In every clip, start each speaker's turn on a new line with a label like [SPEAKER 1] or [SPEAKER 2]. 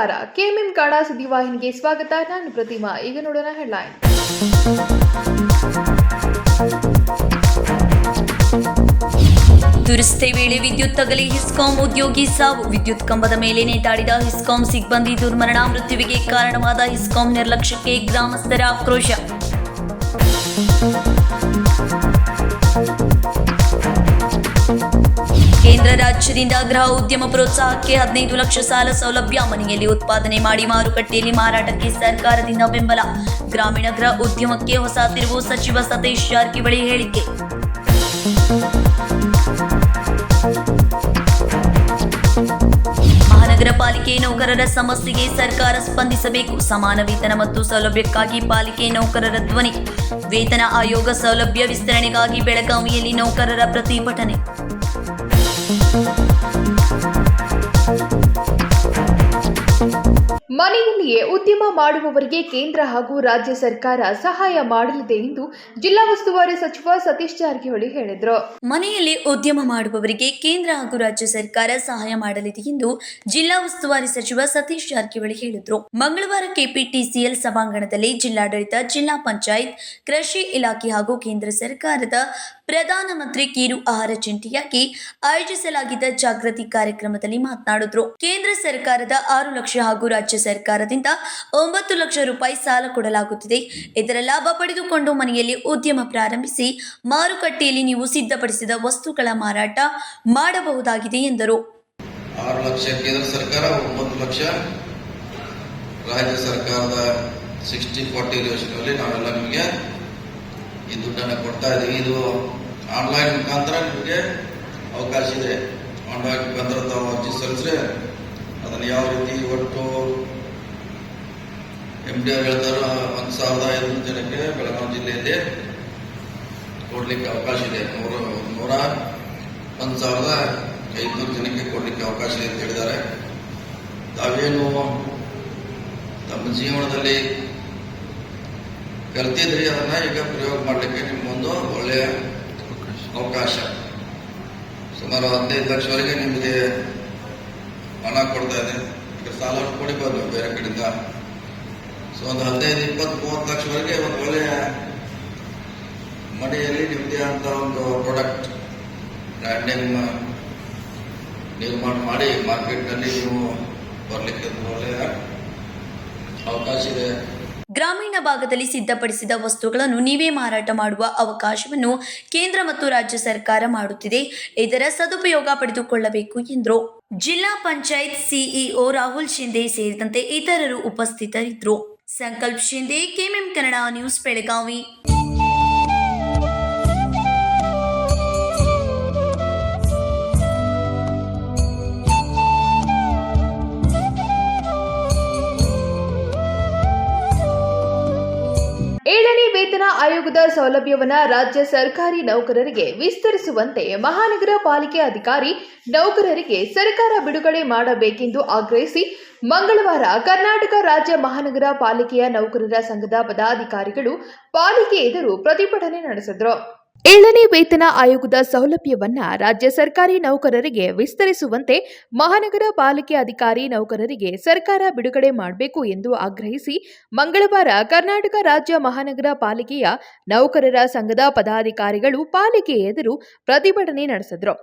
[SPEAKER 1] ನಮಸ್ಕಾರ, ಕೆಎಂಎಂ ಕನ್ನಡ ಸುದ್ದಿವಾಹಿನಿಗೆ ಸ್ವಾಗತ. ನಾನು ಪ್ರತಿಮಾ. ಈಗ ನೋಡೋಣ ಹೆಡ್ಲೈನ್.
[SPEAKER 2] ದುರಸ್ತಿ ವೇಳೆ ವಿದ್ಯುತ್ ತಗಲಿ ಹಿಸ್ಕಾಂ ಉದ್ಯೋಗಿ ಸಾವು. ವಿದ್ಯುತ್ ಕಂಬದ ಮೇಲೆ ನೇತಾಡಿದ ಹಿಸ್ಕಾಂ ಸಿಬ್ಬಂದಿ ದುರ್ಮರಣ. ಮೃತ್ಯುವಿಗೆ ಕಾರಣವಾದ ಹಿಸ್ಕಾಂ ನಿರ್ಲಕ್ಷ್ಯಕ್ಕೆ ಗ್ರಾಮಸ್ಥರ ಆಕ್ರೋಶ. ಕೇಂದ್ರ ರಾಜ್ಯದಿಂದ ಗೃಹ ಉದ್ಯಮ ಪ್ರೋತ್ಸಾಹಕ್ಕೆ 15 ಲಕ್ಷ ಸಾಲ ಸೌಲಭ್ಯ. ಮನೆಯಲ್ಲಿ ಉತ್ಪಾದನೆ ಮಾಡಿ ಮಾರುಕಟ್ಟೆಯಲ್ಲಿ ಮಾರಾಟಕ್ಕೆ ಸರ್ಕಾರದಿಂದ ಬೆಂಬಲ. ಗ್ರಾಮೀಣ ಗೃಹ ಉದ್ಯಮಕ್ಕೆ ಹೊಸ ತಿರುವು. ಸಚಿವ ಸತೀಶ್ ಜಾರಕಿಹೊಳಿ ಹೇಳಿಕೆ. ಮಹಾನಗರ ಪಾಲಿಕೆ ನೌಕರರ ಸಮಸ್ಯೆಗೆ ಸರ್ಕಾರ ಸ್ಪಂದಿಸಬೇಕು. ಸಮಾನ ವೇತನ ಮತ್ತು ಸೌಲಭ್ಯಕ್ಕಾಗಿ ಪಾಲಿಕೆ ನೌಕರರ ಧ್ವನಿ. ವೇತನ ಆಯೋಗ ಸೌಲಭ್ಯ ವಿಸ್ತರಣೆಗಾಗಿ ಬೆಳಗಾವಿಯಲ್ಲಿ ನೌಕರರ ಪ್ರತಿಭಟನೆ.
[SPEAKER 1] ಮನೆಯಲ್ಲಿಯೇ ಉದ್ಯಮ ಮಾಡುವವರಿಗೆ ಕೇಂದ್ರ ಹಾಗೂ ರಾಜ್ಯ ಸರ್ಕಾರ ಸಹಾಯ ಮಾಡಲಿದೆ ಎಂದು ಜಿಲ್ಲಾ ಉಸ್ತುವಾರಿ ಸಚಿವ ಸತೀಶ್ ಜಾರಕಿಹೊಳಿ ಹೇಳಿದರು.
[SPEAKER 2] ಮನೆಯಲ್ಲಿ ಉದ್ಯಮ ಮಾಡುವವರಿಗೆ ಕೇಂದ್ರ ಹಾಗೂ ರಾಜ್ಯ ಸರ್ಕಾರ ಸಹಾಯ ಮಾಡಲಿದೆ ಎಂದು ಜಿಲ್ಲಾ ಉಸ್ತುವಾರಿ ಸಚಿವ ಸತೀಶ್ ಜಾರಕಿಹೊಳಿ ಹೇಳಿದರು. ಮಂಗಳವಾರ ಕೆಪಿಟಿಸಿಎಲ್ ಸಭಾಂಗಣದಲ್ಲಿ ಜಿಲ್ಲಾಡಳಿತ, ಜಿಲ್ಲಾ ಪಂಚಾಯತ್, ಕೃಷಿ ಇಲಾಖೆ ಹಾಗೂ ಕೇಂದ್ರ ಸರ್ಕಾರದ ಪ್ರಧಾನಮಂತ್ರಿ ಕಿರು ಆಹಾರ ಜಂಟಿಯಾಗಿ ಆಯೋಜಿಸಲಾಗಿದ್ದ ಜಾಗೃತಿ ಕಾರ್ಯಕ್ರಮದಲ್ಲಿ ಮಾತನಾಡಿದರು. ಕೇಂದ್ರ ಸರ್ಕಾರದ 6 ಲಕ್ಷ ಹಾಗೂ ರಾಜ್ಯ ಸರ್ಕಾರದಿಂದ 9 ಲಕ್ಷ ರೂಪಾಯಿ ಸಾಲ ಕೊಡಲಾಗುತ್ತಿದೆ. ಇದರ ಲಾಭ ಪಡೆದುಕೊಂಡು ಮನೆಯಲ್ಲಿ ಉದ್ಯಮ ಪ್ರಾರಂಭಿಸಿ ಮಾರುಕಟ್ಟೆಯಲ್ಲಿ ನೀವು ಸಿದ್ಧಪಡಿಸಿದ ವಸ್ತುಗಳ ಮಾರಾಟ ಮಾಡಬಹುದಾಗಿದೆ ಎಂದರು.
[SPEAKER 3] 6 ಲಕ್ಷ ಕೇಂದ್ರ ಸರ್ಕಾರ, 9 ಲಕ್ಷ ರಾಜ್ಯ ಸರ್ಕಾರದ 60-40 ಯೋಜನೆಯಲ್ಲಿ ನಾವೆಲ್ಲ ನಿಮಗೆ ಈ ದುಡ್ಡನ್ನು ಕೊಡ್ತಾ ಇದ್ದೀವಿ. ಇದು ಆನ್ಲೈನ್ ಮುಖಾಂತರ ನಿಮಗೆ ಅವಕಾಶ ಇದೆ. ಆನ್ಲೈನ್ ಮುಖಾಂತರ ತಾವು ಅರ್ಜಿ ಸಲ್ಲಿಸಿದ್ರೆ ಅದನ್ನು ಯಾವ ರೀತಿ ಒಟ್ಟು MD ಅವರು ಹೇಳ್ತಾರೋ 1500 ಜನಕ್ಕೆ ಬೆಳಗಾವಿ ಜಿಲ್ಲೆಯಲ್ಲಿ ಕೊಡ್ಲಿಕ್ಕೆ ಅವಕಾಶ ಇದೆ. 1,500 ಜನಕ್ಕೆ ಕೊಡ್ಲಿಕ್ಕೆ ಅವಕಾಶ ಇದೆ ಅಂತ ಹೇಳಿದ್ದಾರೆ. ತಾವೇನು ತಮ್ಮ ಜೀವನದಲ್ಲಿ ಕಲ್ತಿದ್ರಿ ಅದನ್ನ ಈಗ ಪ್ರಯೋಗ ಮಾಡಲಿಕ್ಕೆ ನಿಮ್ಗೊಂದು ಒಳ್ಳೆಯ ಅವಕಾಶ. ಸುಮಾರು 15 ಲಕ್ಷವರೆಗೆ ನಿಮಗೆ ಹಣ ಕೊಡ್ತಾ ಇದೆ. ಈಗ ಸಾಲ ಕೊಡಿಬೋದು ಬೇರೆ ಕಡೆಯಿಂದ. ಸೊ ಒಂದು 15, 20, 30 ಲಕ್ಷವರೆಗೆ ಒಂದು ಒಳ್ಳೆಯ ಮನೆಯಲ್ಲಿ ನಿಮ್ಮದೇ ಅಂತ ಒಂದು ಪ್ರಾಡಕ್ಟ್ ಬ್ರ್ಯಾಂಡ್ ನೇಮ್ ನಿರ್ಮಾಣ ಮಾಡಿ ಮಾರ್ಕೆಟ್ನಲ್ಲಿ ನೀವು ಬರಲಿಕ್ಕೆ ಒಳ್ಳೆಯ ಅವಕಾಶ ಇದೆ.
[SPEAKER 2] ಗ್ರಾಮೀಣ ಭಾಗದಲ್ಲಿ ಸಿದ್ಧಪಡಿಸಿದ ವಸ್ತುಗಳನ್ನು ನೀವೇ ಮಾರಾಟ ಮಾಡುವ ಅವಕಾಶವನ್ನು ಕೇಂದ್ರ ಮತ್ತು ರಾಜ್ಯ ಸರ್ಕಾರ ಮಾಡುತ್ತಿದೆ. ಇದರ ಸದುಪಯೋಗ ಪಡೆದುಕೊಳ್ಳಬೇಕು ಎಂದರು. ಜಿಲ್ಲಾ ಪಂಚಾಯತ್ ಸಿಇಒ ರಾಹುಲ್ ಶಿಂದೆ ಸೇರಿದಂತೆ ಇತರರು ಉಪಸ್ಥಿತರಿದ್ದರು. ಸಂಕಲ್ಪ ಶಿಂದೆ, ಕೆಎಂಎಂ ಕನ್ನಡ ನ್ಯೂಸ್, ಬೆಳಗಾವಿ.
[SPEAKER 1] ಏಳನೇ ವೇತನ ಆಯೋಗದ ಸೌಲಭ್ಯವನ್ನು ರಾಜ್ಯ ಸರ್ಕಾರಿ ನೌಕರರಿಗೆ ವಿಸ್ತರಿಸುವಂತೆ ಮಹಾನಗರ ಪಾಲಿಕೆ ಅಧಿಕಾರಿ ನೌಕರರಿಗೆ ಸರ್ಕಾರ ಬಿಡುಗಡೆ ಮಾಡಬೇಕೆಂದು ಆಗ್ರಹಿಸಿ ಮಂಗಳವಾರ ಕರ್ನಾಟಕ ರಾಜ್ಯ ಮಹಾನಗರ ಪಾಲಿಕೆಯ ನೌಕರರ ಸಂಘದ ಪದಾಧಿಕಾರಿಗಳು ಪಾಲಿಕೆ ಎದುರು ಪ್ರತಿಭಟನೆ ನಡೆಸಿದರು. ಏಳನೇ ವೇತನ ಆಯೋಗದ ಸೌಲಭ್ಯವನ್ನ ರಾಜ್ಯ ಸರ್ಕಾರಿ ನೌಕರರಿಗೆ ವಿಸ್ತರಿಸುವಂತೆ ಮಹಾನಗರ ಪಾಲಿಕೆ ಅಧಿಕಾರಿ ನೌಕರರಿಗೆ ಸರ್ಕಾರ ಬಿಡುಗಡೆ ಮಾಡಬೇಕು ಎಂದು ಆಗ್ರಹಿಸಿ ಮಂಗಳವಾರ ಕರ್ನಾಟಕ ರಾಜ್ಯ ಮಹಾನಗರ ಪಾಲಿಕೆಯ ನೌಕರರ ಸಂಘದ ಪದಾಧಿಕಾರಿಗಳು ಪಾಲಿಕೆ ಎದುರು ಪ್ರತಿಭಟನೆ ನಡೆಸಿದರು.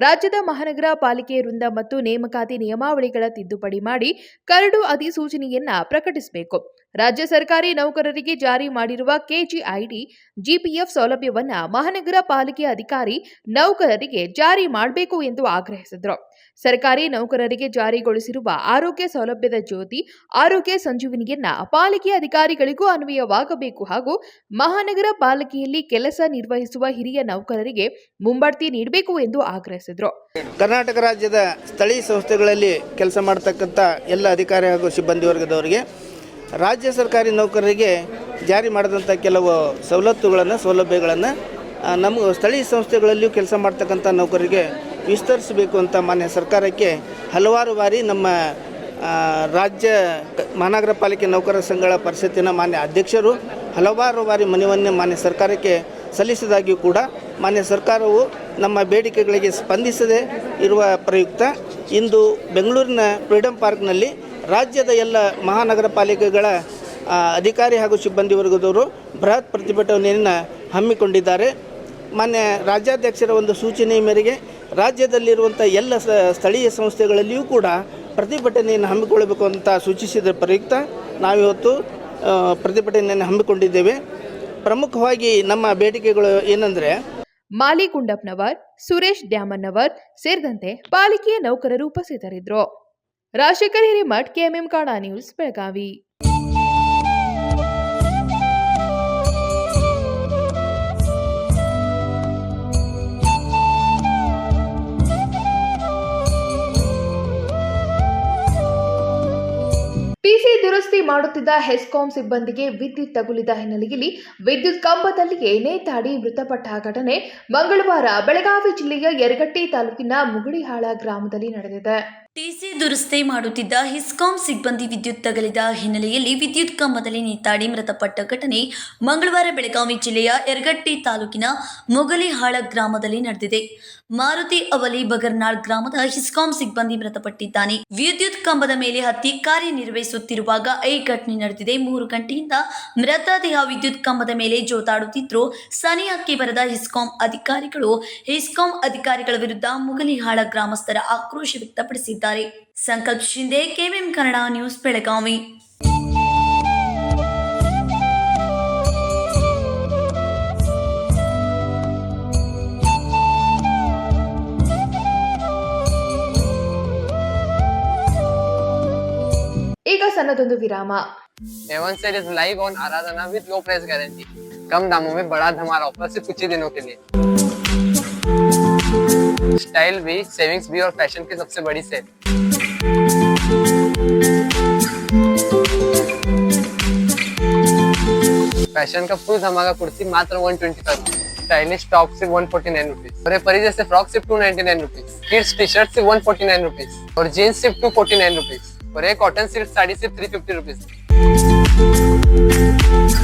[SPEAKER 1] ರಾಜ್ಯದ ಮಹಾನಗರ ಪಾಲಿಕೆ ವೃಂದ ಮತ್ತು ನೇಮಕಾತಿ ನಿಯಮಾವಳಿಗಳ ತಿದ್ದುಪಡಿ ಮಾಡಿ ಕರಡು ಅಧಿಸೂಚನೆಯನ್ನ ಪ್ರಕಟಿಸಬೇಕು. ರಾಜ್ಯ ಸರ್ಕಾರಿ ನೌಕರರಿಗೆ ಜಾರಿ ಮಾಡಿರುವ ಕೆಜಿಐಡಿ, ಜಿಪಿಎಫ್ ಸೌಲಭ್ಯವನ್ನ ಮಹಾನಗರ ಪಾಲಿಕೆ ಅಧಿಕಾರಿ ನೌಕರರಿಗೆ ಜಾರಿ ಮಾಡಬೇಕು ಎಂದು ಆಗ್ರಹಿಸಿದರು. ಸರ್ಕಾರಿ ನೌಕರರಿಗೆ ಜಾರಿಗೊಳಿಸಿರುವ ಆರೋಗ್ಯ ಸೌಲಭ್ಯದ ಜ್ಯೋತಿ, ಆರೋಗ್ಯ ಸಂಜೀವಿನಿಯನ್ನ ಪಾಲಿಕೆ ಅಧಿಕಾರಿಗಳಿಗೂ ಅನ್ವಯವಾಗಬೇಕು ಹಾಗೂ ಮಹಾನಗರ ಪಾಲಿಕೆಯಲ್ಲಿ ಕೆಲಸ ನಿರ್ವಹಿಸುವ ಹಿರಿಯ ನೌಕರರಿಗೆ ಮುಂಬಡ್ತಿ ನೀಡಬೇಕು ಎಂದು ಆಗ್ರಹಿಸಿದರು.
[SPEAKER 4] ಕರ್ನಾಟಕ ರಾಜ್ಯದ ಸ್ಥಳೀಯ ಸಂಸ್ಥೆಗಳಲ್ಲಿ ಕೆಲಸ ಮಾಡತಕ್ಕಂಥ ಎಲ್ಲ ಅಧಿಕಾರಿ ಹಾಗೂ ಸಿಬ್ಬಂದಿ ವರ್ಗದವರಿಗೆ ರಾಜ್ಯ ಸರ್ಕಾರಿ ನೌಕರರಿಗೆ ಜಾರಿ ಮಾಡಿದಂಥ ಕೆಲವು ಸೌಲಭ್ಯಗಳನ್ನು ನಮ್ಮ ಸ್ಥಳೀಯ ಸಂಸ್ಥೆಗಳಲ್ಲಿಯೂ ಕೆಲಸ ಮಾಡ್ತಕ್ಕಂಥ ನೌಕರರಿಗೆ ವಿಸ್ತರಿಸಬೇಕು ಅಂತ ಮಾನ್ಯ ಸರ್ಕಾರಕ್ಕೆ ಹಲವಾರು ಬಾರಿ ನಮ್ಮ ರಾಜ್ಯ ಮಹಾನಗರ ಪಾಲಿಕೆ ನೌಕರರ ಸಂಘಗಳ ಪರಿಷತ್ತಿನ ಮಾನ್ಯ ಅಧ್ಯಕ್ಷರು ಹಲವಾರು ಬಾರಿ ಮನವಿಯನ್ನು ಮಾನ್ಯ ಸರ್ಕಾರಕ್ಕೆ ಸಲ್ಲಿಸಿದಾಗಿಯೂ ಕೂಡ ಮಾನ್ಯ ಸರ್ಕಾರವು ನಮ್ಮ ಬೇಡಿಕೆಗಳಿಗೆ ಸ್ಪಂದಿಸದೇ ಇರುವ ಪ್ರಯುಕ್ತ ಇಂದು ಬೆಂಗಳೂರಿನ ಫ್ರೀಡಮ್ ಪಾರ್ಕ್ನಲ್ಲಿ ರಾಜ್ಯದ ಎಲ್ಲ ಮಹಾನಗರ ಪಾಲಿಕೆಗಳ ಅಧಿಕಾರಿ ಹಾಗೂ ಸಿಬ್ಬಂದಿ ವರ್ಗದವರು ಬೃಹತ್ ಪ್ರತಿಭಟನೆಯನ್ನು ಹಮ್ಮಿಕೊಂಡಿದ್ದಾರೆ. ಮಾನ್ಯ ರಾಜ್ಯಾಧ್ಯಕ್ಷರ ಒಂದು ಸೂಚನೆಯ ಮೇರೆಗೆ ರಾಜ್ಯದಲ್ಲಿರುವಂಥ ಎಲ್ಲ ಸ್ಥಳೀಯ ಸಂಸ್ಥೆಗಳಲ್ಲಿಯೂ ಕೂಡ ಪ್ರತಿಭಟನೆಯನ್ನು ಹಮ್ಮಿಕೊಳ್ಳಬೇಕು ಅಂತ ಸೂಚಿಸಿದ ಪ್ರಯುಕ್ತ ನಾವಿವತ್ತು ಪ್ರತಿಭಟನೆಯನ್ನು ಹಮ್ಮಿಕೊಂಡಿದ್ದೇವೆ. ಪ್ರಮುಖವಾಗಿ ನಮ್ಮ ಬೇಡಿಕೆಗಳು ಏನಂದರೆ,
[SPEAKER 1] ಮಾಲಿ ಗುಂಡಪ್ಪನವರ್, ಸುರೇಶ್ ಡ್ಯಾಮನ್ನವರ್ ಸೇರಿದಂತೆ ಪಾಲಿಕೆಯ ನೌಕರರು ಉಪಸ್ಥಿತರಿದ್ದರು. Rajashekhar Hiremath, KMM Kannada news, Belagavi. PC ದುರಸ್ತಿ ಮಾಡುತ್ತಿದ್ದ ಹೆಸ್ಕಾಂ ಸಿಬ್ಬಂದಿಗೆ ವಿದ್ಯುತ್ ತಗುಲಿದ ಹಿನ್ನೆಲೆಯಲ್ಲಿ ವಿದ್ಯುತ್ ಕಂಬದಲ್ಲಿಯೇ ನೇತಾಡಿ ಮೃತಪಟ್ಟ ಘಟನೆ ಮಂಗಳವಾರ ಬೆಳಗಾವಿ ಜಿಲ್ಲೆಯ ಯರಗಟ್ಟಿ ತಾಲೂಕಿನ ಮುಗುಳಿಹಾಳ ಗ್ರಾಮದಲ್ಲಿ ನಡೆದಿದೆ.
[SPEAKER 2] ಟಿಸಿ ದುರಸ್ತಿ ಮಾಡುತ್ತಿದ್ದ ಹಿಸ್ಕಾಂ ಸಿಬ್ಬಂದಿ ವಿದ್ಯುತ್ ತಗುಲಿದ ಹಿನ್ನೆಲೆಯಲ್ಲಿ ವಿದ್ಯುತ್ ಕಂಬದಲ್ಲಿ ನೇತಾಡಿ ಮೃತಪಟ್ಟ ಘಟನೆ ಮಂಗಳವಾರ ಬೆಳಗಾವಿ ಜಿಲ್ಲೆಯ ಯರಗಟ್ಟಿ ತಾಲೂಕಿನ ಮುಗಲಿಹಾಳ ಗ್ರಾಮದಲ್ಲಿ ನಡೆದಿದೆ. ಮಾರುತಿ ಅವಲಿ ಬಗರ್ನಾಳ್ ಗ್ರಾಮದ ಹಿಸ್ಕಾಂ ಸಿಬ್ಬಂದಿ ಮೃತಪಟ್ಟಿದ್ದಾನೆ. ವಿದ್ಯುತ್ ಕಂಬದ ಮೇಲೆ ಹತ್ತಿ ಕಾರ್ಯನಿರ್ವಹಿಸುತ್ತಿರುವಾಗ ಈ ಘಟನೆ ನಡೆದಿದೆ. 3 ಗಂಟೆಯಿಂದ ಮೃತದೇಹ ವಿದ್ಯುತ್ ಕಂಬದ ಮೇಲೆ ಜೋತಾಡುತ್ತಿದ್ರು. ಸನಿಹಕ್ಕೆ ಬರದ ಹಿಸ್ಕಾಂ ಅಧಿಕಾರಿಗಳ ವಿರುದ್ಧ ಮುಗಲಿಹಾಳ ಗ್ರಾಮಸ್ಥರ ಆಕ್ರೋಶ ವ್ಯಕ್ತಪಡಿಸಿದ್ದಾರೆ. ಸಂಕಲ್ಪ ಶಿಂದೆ, ಕೆಎಂಎಂ ಕನ್ನಡ ನ್ಯೂಸ್, ಬೆಳಗಾವಿ.
[SPEAKER 1] ಈಗ ಸಣ್ಣದೊಂದು ವಿರಾಮ.
[SPEAKER 5] A1 Cell is live on Aradhana with low price guarantee. कम दामों में बड़ा धमाल ऑफर सिर्फ कुछ ही दिनों के लिए. स्टाइल भी, सेविंग्स भी और फैशन की सबसे बड़ी सेल. फैशन का फुल धमाका कुर्ती मात्र 125, स्टाइलिश टॉप सिर्फ 149 रुपीज, और परी जैसे फ्रॉक सिर्फ 299 रुपीज, किड्स टी शर्ट सिर्फ 149 रुपीज और जीन्स सिर्फ 249 रुपीज और एक कॉटन सिल्क साड़ी सिर्फ 350 रुपीज.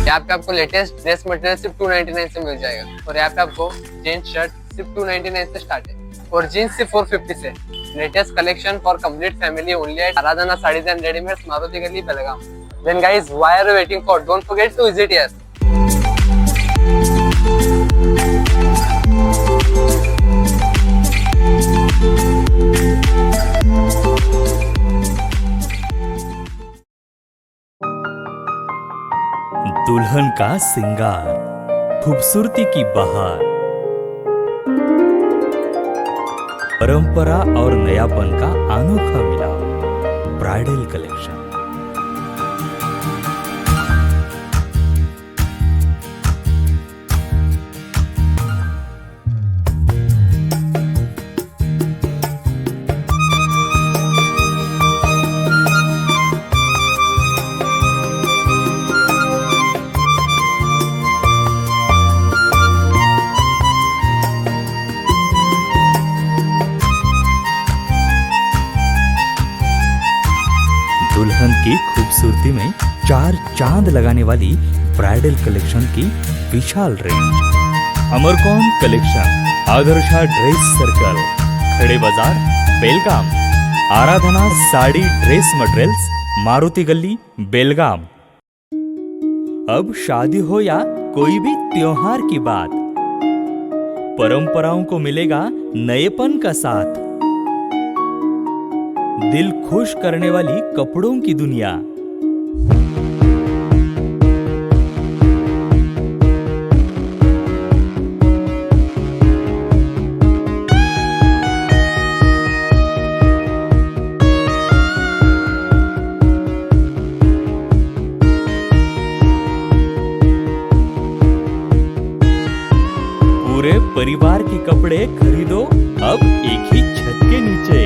[SPEAKER 5] यहाँ पे आपको लेटेस्ट ड्रेस मटेरियल सिर्फ 299 से मिल जाएगा और यहाँ पे आपको जीन्स शर्ट सिर्फ 299 से स्टार्ट है और जीन्स सिर्फ 450 से. Latest collection for complete family only at Aradhana sarees and readymades, Maruti गली, Belgaum. Then guys, why are you waiting for? Don't forget to visit here.
[SPEAKER 6] दुल्हन का सिंगार, खूबसूरती की बहार, परंपरा और नयापन का अनोखा मिलाप, ब्राइडल कलेक्शन. दुल्हन की खूबसूरती में 4 चांद लगाने वाली ब्राइडल कलेक्शन की विशाल रेंज. अमरकॉन collection, Adarsha dress circle, Khade Bazar, Belgaum. Aradhana sari dress materials, Maruti गली, बेलगाम. अब शादी हो या कोई भी त्योहार की बात, परंपराओं को मिलेगा नएपन का साथ. दिल खुश करने वाली कपड़ों की दुनिया. पूरे परिवार के कपड़े खरीदो अब एक ही छत के नीचे.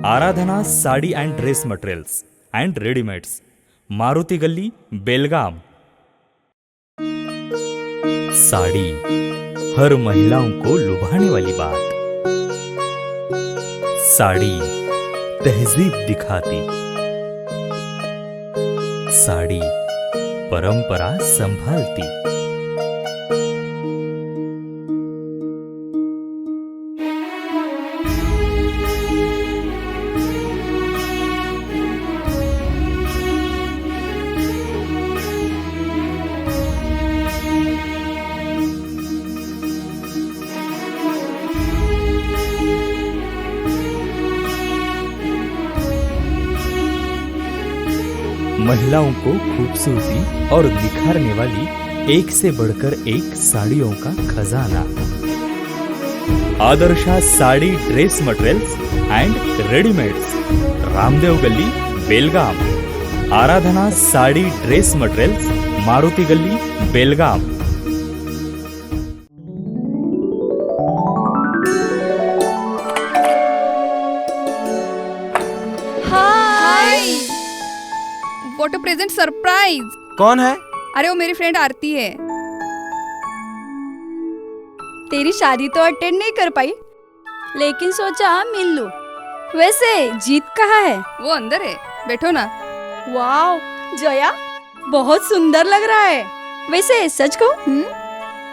[SPEAKER 6] Aradhana sari and dress materials and readymades, Maruti गली, बेलगाम. साड़ी हर महिलाओं को लुभाने वाली बात. साड़ी तहजीब दिखाती. साड़ी परंपरा संभालती. महिलाओं को खूबसूरती और निखारने वाली एक से बढ़कर एक साड़ियों का खजाना. Adarsha sari dress materials and readymades, Ramdev Gali, Belgaum. Aradhana sari dress materials, Maruti गली, Belgaum.
[SPEAKER 7] What a present surprise.
[SPEAKER 8] कौन है?
[SPEAKER 7] अरे वो मेरी फ्रेंड आरती है।
[SPEAKER 9] तेरी शादी तो अटेंड नहीं कर पाई, लेकिन सोचा मिल लूं। वैसे जीत कहाँ है?
[SPEAKER 7] वो अंदर है, बैठो ना।
[SPEAKER 9] वाओ जया, बहुत सुंदर लग रहा है। वैसे सच कहूं,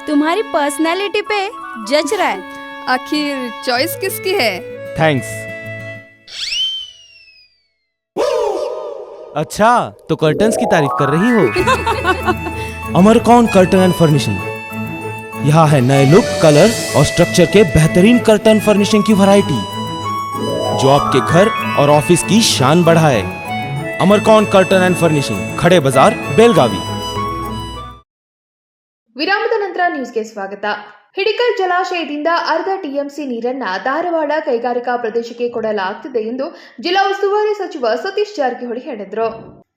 [SPEAKER 9] तुम्हारी पर्सनालिटी पे जज रहा है।
[SPEAKER 7] आखिर चॉइस किसकी है?
[SPEAKER 8] थैंक्स। अच्छा, तो कर्टन्स की तारीफ कर रही हो? अमरकौन कर्टन एंड फर्निशिंग। यहाँ है नए लुक, कलर और स्ट्रक्चर के बेहतरीन कर्टन फर्निशिंग की वैरायटी, जो आपके घर और ऑफिस की शान बढ़ाए। अमरकौन कर्टन एंड फर्निशिंग, खड़े बाजार, बेलगावी.
[SPEAKER 1] ವಿರಾಮದ ನಂತರ ನ್ಯೂಸ್ಗೆ ಸ್ವಾಗತ. ಹಿಡಿಕಲ್ ಜಲಾಶಯದಿಂದ ಅರ್ಧ ಟಿಎಂಸಿ ನೀರನ್ನ ಧಾರವಾಡ ಕೈಗಾರಿಕಾ ಪ್ರದೇಶಕ್ಕೆ ಕೊಡಲಾಗುತ್ತಿದೆ ಎಂದು ಜಿಲ್ಲಾ ಉಸ್ತುವಾರಿ ಸಚಿವ ಸತೀಶ್ ಜಾರಕಿಹೊಳಿ ಹೇಳಿದರು.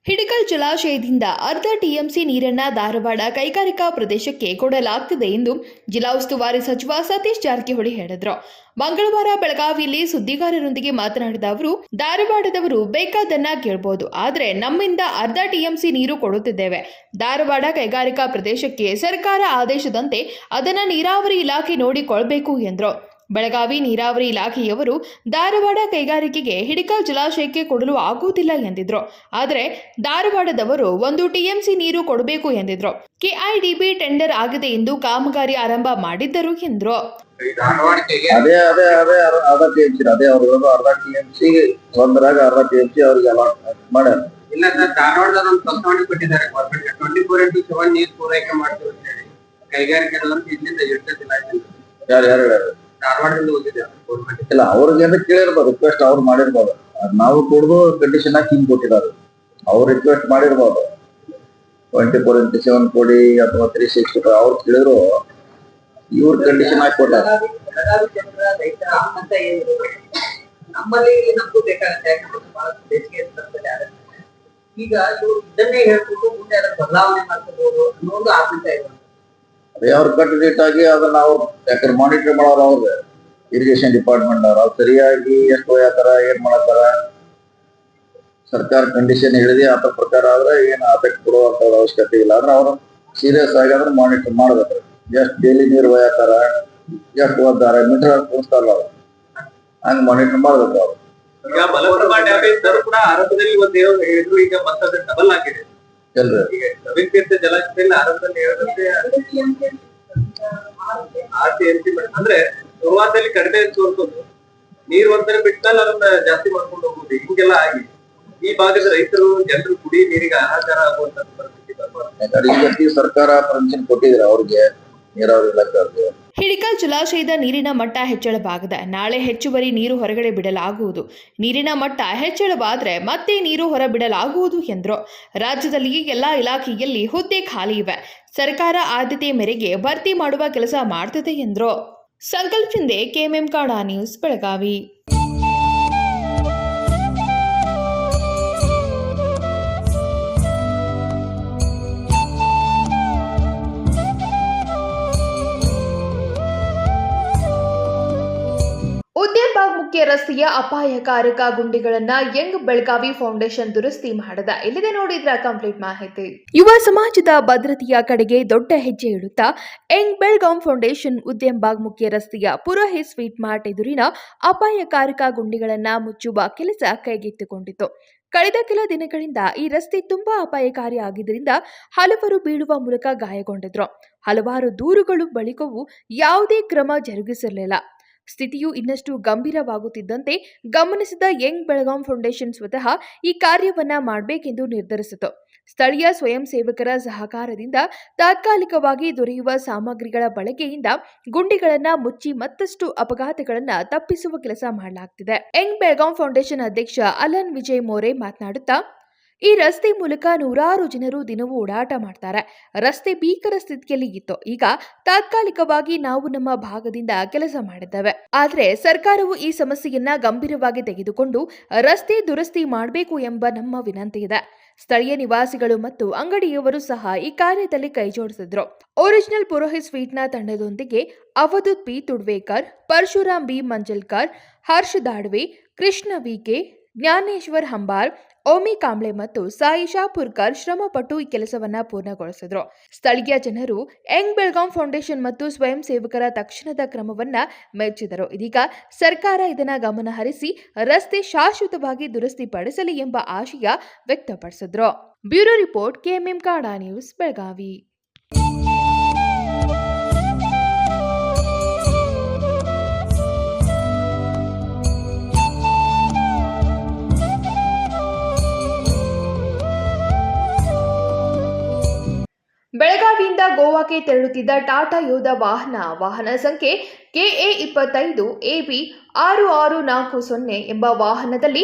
[SPEAKER 1] ಹಿಡಿಕಲ್ ಜಲಾಶಯದಿಂದ ಅರ್ಧ ಟಿಎಂಸಿ ನೀರನ್ನ ಧಾರವಾಡ ಕೈಗಾರಿಕಾ ಪ್ರದೇಶಕ್ಕೆ ಕೊಡಲಾಗುತ್ತಿದೆ ಎಂದು ಜಿಲ್ಲಾ ಉಸ್ತುವಾರಿ ಸಚಿವ ಸತೀಶ್ ಜಾರಕಿಹೊಳಿ ಹೇಳಿದರು. ಮಂಗಳವಾರ ಬೆಳಗಾವಿಯಲ್ಲಿ ಸುದ್ದಿಗಾರರೊಂದಿಗೆ ಮಾತನಾಡಿದ ಅವರು, ಧಾರವಾಡದವರು ಬೇಕಾದನ್ನ ಕೇಳಬಹುದು, ಆದರೆ ನಮ್ಮಿಂದ ಅರ್ಧ ಟಿಎಂಸಿ ನೀರು ಕೊಡುತ್ತಿದ್ದೇವೆ. ಧಾರವಾಡ ಕೈಗಾರಿಕಾ ಪ್ರದೇಶಕ್ಕೆ ಸರ್ಕಾರ ಆದೇಶದಂತೆ ಅದನ್ನ ನೀರಾವರಿ ಇಲಾಖೆ ನೋಡಿಕೊಳ್ಬೇಕು ಎಂದರು. ಬೆಳಗಾವಿ ನೀರಾವರಿ ಇಲಾಖೆಯವರು ಧಾರವಾಡ ಕೈಗಾರಿಕೆಗೆ ಹಿಡಿಕಲ್ ಜಲಾಶಯಕ್ಕೆ ಕೊಡಲು ಆಗುವುದಿಲ್ಲ ಎಂದಿದ್ರು. ಆದರೆ ಧಾರವಾಡದವರು 1 ಟಿಎಂಸಿ ನೀರು ಕೊಡಬೇಕು ಎಂದಿದ್ರು. ಕೆಐಡಿಬಿ ಟೆಂಡರ್ ಆಗಿದೆ ಎಂದು ಕಾಮಗಾರಿ ಆರಂಭ ಮಾಡಿದ್ದರು ಎಂದರು.
[SPEAKER 3] ಅದೇ ಅರ್ಧ ಟಿಎಂಸಿ ಅದೇ ಅವ್ರಿಗೆ ಅರ್ಧ ಟಿಎಂಸಿ ಒಂದರಾಗ ಅರ್ಧ ಟಿಎಂಸಿ ಅವ್ರಿಗೆ ಅಲಾಟ್ ಮಾಡ್ಯಾರ.
[SPEAKER 10] ಇಲ್ಲ ಸರ್, ಧಾರವಾಡದ ಒಂದು ಪ್ರಸ್ತಾವನೆ ಕೊಟ್ಟಿದ್ದಾರೆ ಗೌರ್ಮೆಂಟ್ 24x7 ನೀರು ಪೂರೈಕೆ ಮಾಡ್ತೀವಿ ಅಂತ ಹೇಳಿ. ಕೈಗಾರಿಕೆಗಳ ಇಲ್ಲಿಂದ ಇರ್ತದಿಲ್ಲ.
[SPEAKER 3] ಯಾರು
[SPEAKER 10] ಧಾರವಾಡದಿಂದ ಓದಿದೆ ಗೌರ್ಮೆಂಟ್.
[SPEAKER 3] ಇಲ್ಲ, ಅವ್ರಿಗೆ ಕೇಳಿರ್ಬೋದು, ರಿಕ್ವೆಸ್ಟ್ ಅವ್ರು ಮಾಡಿರ್ಬೋದು. ನಾವು ಕುಡ್ದು ಕಂಡೀಷನ್ ಹಾಕಿ ಹಿಂಗ್ ಕೊಟ್ಟಿದ್ದಾರೆ. ಅವ್ರು ರಿಕ್ವೆಸ್ಟ್ ಮಾಡಿರ್ಬೋದು 24x7 ಕೊಡಿ ಅಥವಾ 365 ಅವ್ರು ಕೇಳಿದ್ರು, ಇವ್ರ ಕಂಡೀಷನ್ ಹಾಕಿ ಕೊಟ್ಟಾರ.
[SPEAKER 10] ನಮ್ಮಲ್ಲಿ ನಮಗೂ ಬೇಕಾಗುತ್ತೆ, ಯಾಕಂದ್ರೆ ಬಹಳಷ್ಟು ಬೇಸಿಗೆ ಸಂದರ್ಭದಲ್ಲಿ ಈಗ ಇವರು ಇದನ್ನೇ ಹೇಳ್ಬಿಟ್ಟು ಮುಂದೆ ಅದನ್ನ ಬದಲಾವಣೆ ಮಾಡ್ಕೋಬಹುದು ಅನ್ನೋ ಒಂದು ಆತಂಕ ಇದೆ.
[SPEAKER 3] ಅದೇ ಅವ್ರ ಕಟ್ ರೇಟ್ ಆಗಿ ಅದನ್ನ ಅವ್ರು ಯಾಕಂದ್ರೆ ಮಾನಿಟರ್ ಮಾಡೋರು ಅವ್ರು ಇರಿಗೇಷನ್ ಡಿಪಾರ್ಟ್ಮೆಂಟ್ ಅವ್ರು ಸರಿಯಾಗಿ ಎಷ್ಟು ಹೋಗ್ತಾರ, ಏನ್ ಮಾಡತ್ತಾರ, ಸರ್ಕಾರ ಕಂಡೀಷನ್ ಹೇಳಿದೆ ಅದ್ರ ಪ್ರಕಾರ ಆದ್ರೆ ಏನು ಅಫೆಕ್ಟ್ ಕೊಡುವಂತ ಅವಶ್ಯಕತೆ ಇಲ್ಲ. ಆದ್ರೆ ಅವ್ರು ಸೀರಿಯಸ್ ಆಗಿ ಅದನ್ನ ಮಾನಿಟರ್ ಮಾಡ್ಬೇಕು. ಎಷ್ಟು ಡೈಲಿ ನೀರು ಹೋಗ್ತಾರ, ಎಷ್ಟು ಹೋಗ್ತಾರ, ಮೀಟರ್ ಕೂರಿಸ್ತಾರಲ್ಲ ಅವ್ರು, ಹಂಗ್ ಮಾನಿಟರ್ ಮಾಡ್ಬೇಕು ಅವ್ರು.
[SPEAKER 10] ಈಗ ಮಲಪ್ರಭಾ ಡ್ಯಾಮೇಜ್ ದರ ಕೂಡ ಆರಂಭದಲ್ಲಿ ಒಂದು ಹೇಳಿದ್ರು, ಈಗ ಮತ್ತೆ ಅದು ಡಬಲ್ ಆಗಿದೆ.
[SPEAKER 3] ಎಲ್ರಿ
[SPEAKER 10] ಈಗ ನವೀನ್ ತೀರ್ಥ ಜಲಾಶಯದಲ್ಲಿ ಆರಂಭದಲ್ಲಿ ಹೇಳಿದ್ರೆ 6 ಟಿಎಂಸಿ ಅಂದ್ರೆ ಶುರುವಾತಲ್ಲಿ ಕಡಿಮೆ ತೋರಿಸೋದು, ನೀರು ಒಂಥರ ಬಿಟ್ಟಾಗ ಅದನ್ನ ಜಾಸ್ತಿ ಮಾಡ್ಕೊಂಡು ಹೋಗುದು, ಹಿಂಗೆಲ್ಲ ಆಗಿ ಈ ಭಾಗದ ರೈತರು ಜನರು ಕುಡಿ ನೀರಿಗೆ ಹಾಹಾಕಾರ ಆಗುವಂತ ಪರಿಸ್ಥಿತಿ ಬರ್ಬಾರ್ದು.
[SPEAKER 3] ಸರ್ಕಾರ ಪರ್ಮಿಷನ್ ಕೊಟ್ಟಿದ್ರೆ ಅವ್ರಿಗೆ ನೀರಾವರಿ ಇಲಾಖೆ.
[SPEAKER 1] ಹಿಡಿಕಲ್ ಜಲಾಶಯದ ನೀರಿನ ಮಟ್ಟ ಹೆಚ್ಚಳವಾಗದೆ ನಾಳೆ ಹೆಚ್ಚುವರಿ ನೀರು ಹೊರಗಡೆ ಬಿಡಲಾಗುವುದು. ನೀರಿನ ಮಟ್ಟ ಹೆಚ್ಚಳವಾದರೆ ಮತ್ತೆ ನೀರು ಹೊರಬಿಡಲಾಗುವುದು ಎಂದರು. ರಾಜ್ಯದಲ್ಲಿ ಎಲ್ಲಾ ಇಲಾಖೆಯಲ್ಲಿ ಹುದ್ದೆ ಖಾಲಿ ಇವೆ. ಸರ್ಕಾರ ಆದ್ಯತೆ ಮೇರೆಗೆ ಭರ್ತಿ ಮಾಡುವ ಕೆಲಸ ಮಾಡ್ತಿದೆ ಎಂದರು. ಸಂಕಲ್ಪ ಶಿಂದೆ, ಕೆಎಂಎಂ ಕನ್ನಡ ನ್ಯೂಸ್, ಬೆಳಗಾವಿ. ಉದ್ಯಾನಬಾಗ್ ಮುಖ್ಯ ರಸ್ತೆಯ ಅಪಾಯಕಾರಕ ಗುಂಡಿಗಳನ್ನ ಯಂಗ್ ಬೆಳಗಾವಿ ಫೌಂಡೇಶನ್ ದುರಸ್ತಿ ಮಾಡಿದೆ. ಇಲ್ಲಿದೆ ನೋಡಿದ್ರ ಕಂಪ್ಲೀಟ್ ಮಾಹಿತಿ. ಯುವ ಸಮಾಜದ ಭದ್ರತೆಯ ಕಡೆಗೆ ದೊಡ್ಡ ಹೆಜ್ಜೆ ಇಡುತ್ತಾ ಯಂಗ್ ಬೆಳಗಾಂ ಫೌಂಡೇಶನ್ ಉದ್ಯಾನಬಾಗ್ ಮುಖ್ಯ ರಸ್ತೆಯ ಪುರೋಹಿತ್ ಸ್ವೀಟ್ ಮಾರ್ಟ್ ಎದುರಿನ ಅಪಾಯಕಾರಕ ಗುಂಡಿಗಳನ್ನ ಮುಚ್ಚುವ ಕೆಲಸ ಕೈಗೆತ್ತಿಕೊಂಡಿತು. ಕಳೆದ ಕೆಲ ದಿನಗಳಿಂದ ಈ ರಸ್ತೆ ತುಂಬಾ ಅಪಾಯಕಾರಿ ಆಗಿದ್ದರಿಂದ ಹಲವರು ಬೀಳುವ ಮೂಲಕ ಗಾಯಗೊಂಡಿದ್ರು. ಹಲವಾರು ದೂರುಗಳು ಬಳಿಕವೂ ಯಾವುದೇ ಕ್ರಮ ಜರುಗಿಸಿರಲಿಲ್ಲ. ಸ್ಥಿತಿಯು ಇನ್ನಷ್ಟು ಗಂಭೀರವಾಗುತ್ತಿದ್ದಂತೆ ಗಮನಿಸಿದ ಯಂಗ್ ಬೆಳಗಾಂ ಫೌಂಡೇಶನ್ ಸ್ವತಃ ಈ ಕಾರ್ಯವನ್ನ ಮಾಡಬೇಕೆಂದು ನಿರ್ಧರಿಸಿತು. ಸ್ಥಳೀಯ ಸ್ವಯಂ ಸೇವಕರ ಸಹಕಾರದಿಂದ ತಾತ್ಕಾಲಿಕವಾಗಿ ದೊರೆಯುವ ಸಾಮಗ್ರಿಗಳ ಬಳಕೆಯಿಂದ ಗುಂಡಿಗಳನ್ನು ಮುಚ್ಚಿ ಮತ್ತಷ್ಟು ಅಪಘಾತಗಳನ್ನು ತಪ್ಪಿಸುವ ಕೆಲಸ ಮಾಡಲಾಗುತ್ತಿದೆ. ಯಂಗ್ ಬೆಳಗಾಂ ಫೌಂಡೇಶನ್ ಅಧ್ಯಕ್ಷ ಅಲನ್ ವಿಜಯ್ ಮೋರೆ ಮಾತನಾಡುತ್ತಾ, ಈ ರಸ್ತೆ ಮೂಲಕ ನೂರಾರು ಜನರು ದಿನವೂ ಓಡಾಟ ಮಾಡ್ತಾರೆ. ರಸ್ತೆ ಭೀಕರ ಸ್ಥಿತಿಯಲ್ಲಿ ಇತ್ತು. ಈಗ ತಾತ್ಕಾಲಿಕವಾಗಿ ನಾವು ನಮ್ಮ ಭಾಗದಿಂದ ಕೆಲಸ ಮಾಡಿದ್ದೇವೆ. ಆದರೆ ಸರ್ಕಾರವು ಈ ಸಮಸ್ಯೆಯನ್ನ ಗಂಭೀರವಾಗಿ ತೆಗೆದುಕೊಂಡು ರಸ್ತೆ ದುರಸ್ತಿ ಮಾಡಬೇಕು ಎಂಬ ನಮ್ಮ ವಿನಂತಿ ಇದೆ. ಸ್ಥಳೀಯ ನಿವಾಸಿಗಳು ಮತ್ತು ಅಂಗಡಿಯವರು ಸಹ ಈ ಕಾರ್ಯದಲ್ಲಿ ಕೈಜೋಡಿಸಿದ್ರು. ಒರಿಜಿನಲ್ ಪುರೋಹಿತ್ ಸ್ವೀಟ್ನ ತಂಡದೊಂದಿಗೆ ಅವಧೂತ್ ಪಿ ತುಡ್ವೇಕರ್, ಪರಶುರಾಮ್ ಬಿ ಮಂಜಲ್ಕರ್, ಹರ್ಷ್ ದಾಡ್ವೆ, ಕೃಷ್ಣ ವಿಕೆ, ಜ್ಞಾನೇಶ್ವರ್ ಹಂಬಾರ್, ಓಮಿ ಕಾಂಬ್ಳೆ ಮತ್ತು ಸಾಯಿ ಶಾಪುರ್ಕರ್ ಶ್ರಮಪಟ್ಟು ಈ ಕೆಲಸವನ್ನ ಪೂರ್ಣಗೊಳಿಸಿದ್ರು. ಸ್ಥಳೀಯ ಜನರು ಯಂಗ್ ಬೆಳಗಾಂ ಫೌಂಡೇಶನ್ ಮತ್ತು ಸ್ವಯಂ ಸೇವಕರ ತಕ್ಷಣದ ಕ್ರಮವನ್ನ ಮೆಚ್ಚಿದರು. ಇದೀಗ ಸರ್ಕಾರ ಇದನ್ನ ಗಮನ ಹರಿಸಿ ರಸ್ತೆ ಶಾಶ್ವತವಾಗಿ ದುರಸ್ತಿಪಡಿಸಲಿ ಎಂಬ ಆಶಯ ವ್ಯಕ್ತಪಡಿಸಿದ್ರು. Bureau report, KMM Kannada news, Belagavi. ಬೆಳಗಾವಿಯಿಂದ ಗೋವಾಕ್ಕೆ ತೆರಳುತ್ತಿದ್ದ ಟಾಟಾ ಯೋಧ ವಾಹನ ಸಂಖ್ಯೆ KA25 AB 6640 ಎಂಬ ವಾಹನದಲ್ಲಿ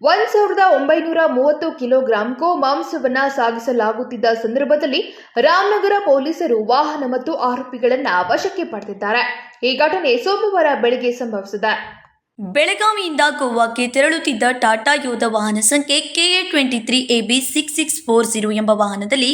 [SPEAKER 1] 1930 ಕಿಲೋಗ್ರಾಂ ಗೋ ಮಾಂಸವನ್ನ ಸಾಗಿಸಲಾಗುತ್ತಿದ್ದ ಸಂದರ್ಭದಲ್ಲಿ ರಾಮನಗರ ಪೊಲೀಸರು ವಾಹನ ಮತ್ತು ಆರೋಪಿಗಳನ್ನ ವಶಕ್ಕೆ ಪಡೆದಿದ್ದಾರೆ. ಈ ಘಟನೆ ಸೋಮವಾರ ಬೆಳಗ್ಗೆ ಸಂಭವಿಸಿದೆ.
[SPEAKER 2] ಬೆಳಗಾವಿಯಿಂದ ಗೋವಾಕ್ಕೆ ತೆರಳುತ್ತಿದ್ದ ಟಾಟಾ ಯೋಧ ವಾಹನ ಸಂಖ್ಯೆ KA23 AB 6640 ಎಂಬ ವಾಹನದಲ್ಲಿ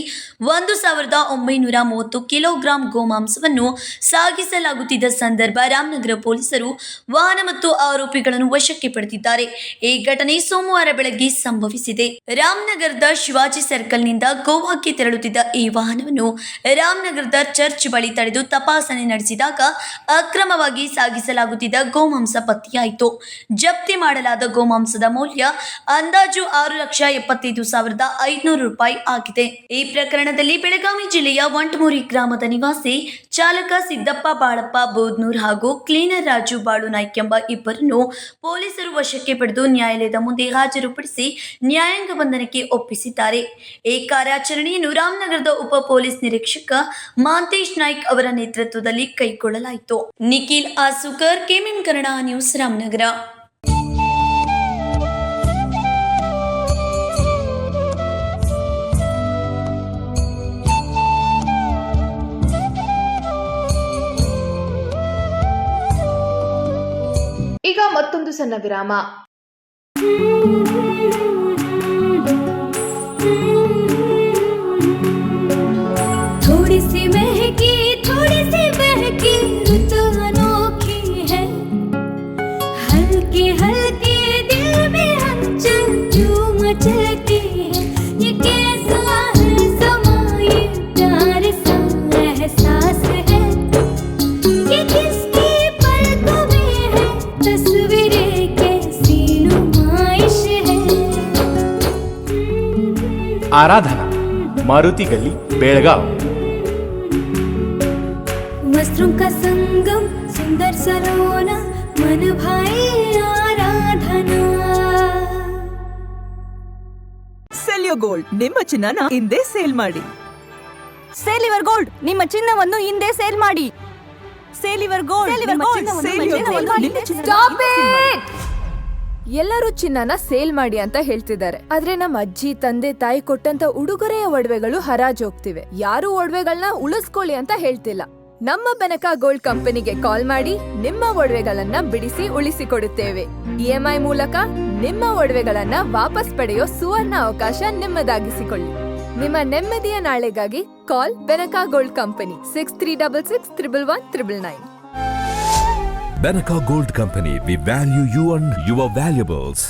[SPEAKER 2] 1930 ಕಿಲೋಗ್ರಾಂ ಗೋಮಾಂಸವನ್ನು ಸಾಗಿಸಲಾಗುತ್ತಿದ್ದ ಸಂದರ್ಭ ರಾಮನಗರ ಪೊಲೀಸರು ವಾಹನ ಮತ್ತು ಆರೋಪಿಗಳನ್ನು ವಶಕ್ಕೆ ಪಡೆದಿದ್ದಾರೆ. ಈ ಘಟನೆ ಸೋಮವಾರ ಬೆಳಗ್ಗೆ ಸಂಭವಿಸಿದೆ. ರಾಮನಗರದ ಶಿವಾಜಿ ಸರ್ಕಲ್ನಿಂದ ಗೋವಾಕ್ಕೆ ತೆರಳುತ್ತಿದ್ದ ಈ ವಾಹನವನ್ನು ರಾಮನಗರದ ಚರ್ಚ್ ಬಳಿ ತಡೆದು ತಪಾಸಣೆ ನಡೆಸಿದಾಗ ಅಕ್ರಮವಾಗಿ ಸಾಗಿಸಲಾಗುತ್ತಿದ್ದ ಗೋಮಾಂಸ ಪತ್ತೆಯಾಯಿತು. ಜಪ್ತಿ ಮಾಡಲಾದ ಗೋಮಾಂಸದ ಮೌಲ್ಯ ಅಂದಾಜು 6,75,500 ರೂಪಾಯಿ ಆಗಿದೆ. ಈ ಪ್ರಕರಣದಲ್ಲಿ ಬೆಳಗಾವಿ ಜಿಲ್ಲೆಯ ವಂಟಮೂರಿ ಗ್ರಾಮದ ನಿವಾಸಿ ಚಾಲಕ ಸಿದ್ದಪ್ಪ ಬಾಳಪ್ಪ ಬೋದ್ನೂರ್ ಹಾಗೂ ಕ್ಲೀನರ್ ರಾಜು ಬಾಳು ನಾಯ್ಕ್ ಎಂಬ ಇಬ್ಬರನ್ನು ಪೊಲೀಸರು ವಶಕ್ಕೆ ಪಡೆದು ನ್ಯಾಯಾಲಯದ ಮುಂದೆ ಹಾಜರುಪಡಿಸಿ ನ್ಯಾಯಾಂಗ ಬಂಧನಕ್ಕೆ ಒಪ್ಪಿಸಿದ್ದಾರೆ. ಈ ಕಾರ್ಯಾಚರಣೆಯನ್ನು ರಾಮನಗರದ ಉಪ ಪೊಲೀಸ್ ನಿರೀಕ್ಷಕ ಮಾಂತೇಶ್ ನಾಯ್ಕ್ ಅವರ ನೇತೃತ್ವದಲ್ಲಿ ಕೈಗೊಳ್ಳಲಾಯಿತು. Nikhil Asukar, KMM Kannada news, Ramanagara.
[SPEAKER 1] ಈಗ ಮತ್ತೊಂದು ಸಣ್ಣ ವಿರಾಮ.
[SPEAKER 9] थोड़ी सी महकी थोड़ी सी बहकी रुत अनोखी है, हल्के हल्के दिल में हलचल जो मचलती है, ये कैसा है समा, ये प्यार सा एहसास है, ये किसकी पलकों में है तस्वीरें कैसी नुमाइश है.
[SPEAKER 11] आराधना, मारुति गली, बेळगाव.
[SPEAKER 9] वस्त्रों का संगम, सुंदर सलोना, मन भाई आराधना.
[SPEAKER 12] ಸೆಲ್ಯೋ ಗೋಲ್ಡ್, ನಿಮ್ಮ ಚಿನ್ನನ ಹಿಂದೆ ಸೇಲ್ ಮಾಡಿ.
[SPEAKER 9] ಸೇಲಿವರ್ ಗೋಲ್ಡ್, ನಿಮ್ಮ ಚಿನ್ನವನ್ನು ಹಿಂದೆ ಸೇಲ್ ಮಾಡಿ.
[SPEAKER 12] ಸೇಲಿವರ್ ಗೋಲ್ಡ್, ನಿಮ್ಮ ಚಿನ್ನವನ್ನು ಹಿಂದೆ
[SPEAKER 7] Stop it! ಎಲ್ಲರೂ ಚಿನ್ನನ ಸೇಲ್ ಮಾಡಿ ಅಂತ ಹೇಳ್ತಿದ್ದಾರೆ. ಆದ್ರೆ ನಮ್ಮ ಅಜ್ಜಿ ತಂದೆ ತಾಯಿ ಕೊಟ್ಟಂತ ಉಡುಗೊರೆಯ ಒಡವೆಗಳು ಹರಾಜ್ ಹೋಗ್ತಿವೆ. ಯಾರು ಒಡವೆಗಳನ್ನ ಉಳಿಸ್ಕೊಳ್ಳಿ ಅಂತ ಹೇಳ್ತಿಲ್ಲ. ನಮ್ಮ ಬೆನಕ ಗೋಲ್ಡ್ ಕಂಪನಿಗೆ ಕಾಲ್ ಮಾಡಿ ನಿಮ್ಮ ಒಡವೆಗಳನ್ನ ಬಿಡಿಸಿ ಉಳಿಸಿಕೊಡುತ್ತೇವೆ. EMI ಮೂಲಕ ನಿಮ್ಮ ಒಡವೆಗಳನ್ನ ವಾಪಸ್ ಪಡೆಯೋ ಸುವರ್ಣ ಅವಕಾಶ ನಿಮ್ಮದಾಗಿಸಿಕೊಳ್ಳಿ. ನಿಮ್ಮ ನೆಮ್ಮದಿಯ ನಾಳೆಗಾಗಿ call Benaka gold company 6366
[SPEAKER 13] Benaka Gold Company, we value you and your valuables.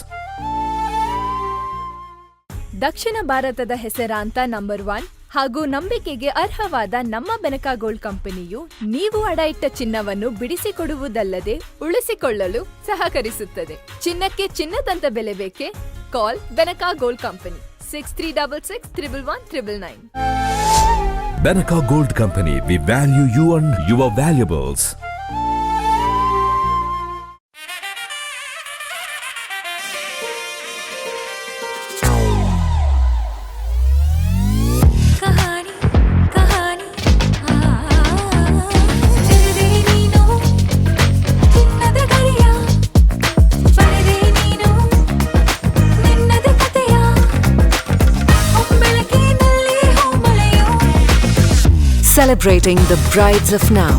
[SPEAKER 7] ದಕ್ಷಿಣ ಭಾರತದ ಹೆಸರಾಂತ ನಂಬರ್ 1 ಹಾಗೂ ನಂಬಿಕೆಗೆ ಅರ್ಹವಾದ ನಮ್ಮ ಬೆನಕ ಗೋಲ್ಡ್ ಕಂಪನಿಯು ನೀವು ಅಡ ಇಟ್ಟ ಚಿನ್ನವನ್ನು ಬಿಡಿಸಿಕೊಡುವುದಲ್ಲದೆ ಉಳಿಸಿಕೊಳ್ಳಲು ಸಹಕರಿಸುತ್ತದೆ. ಚಿನ್ನಕ್ಕೆ ಚಿನ್ನದಂತ ಬೆಲೆ ಬೇಕೆ? Call Benaka Gold Company 6366 111 999.
[SPEAKER 13] Benaka Gold Company, we value you and your valuables.
[SPEAKER 14] Celebrating the brides of now.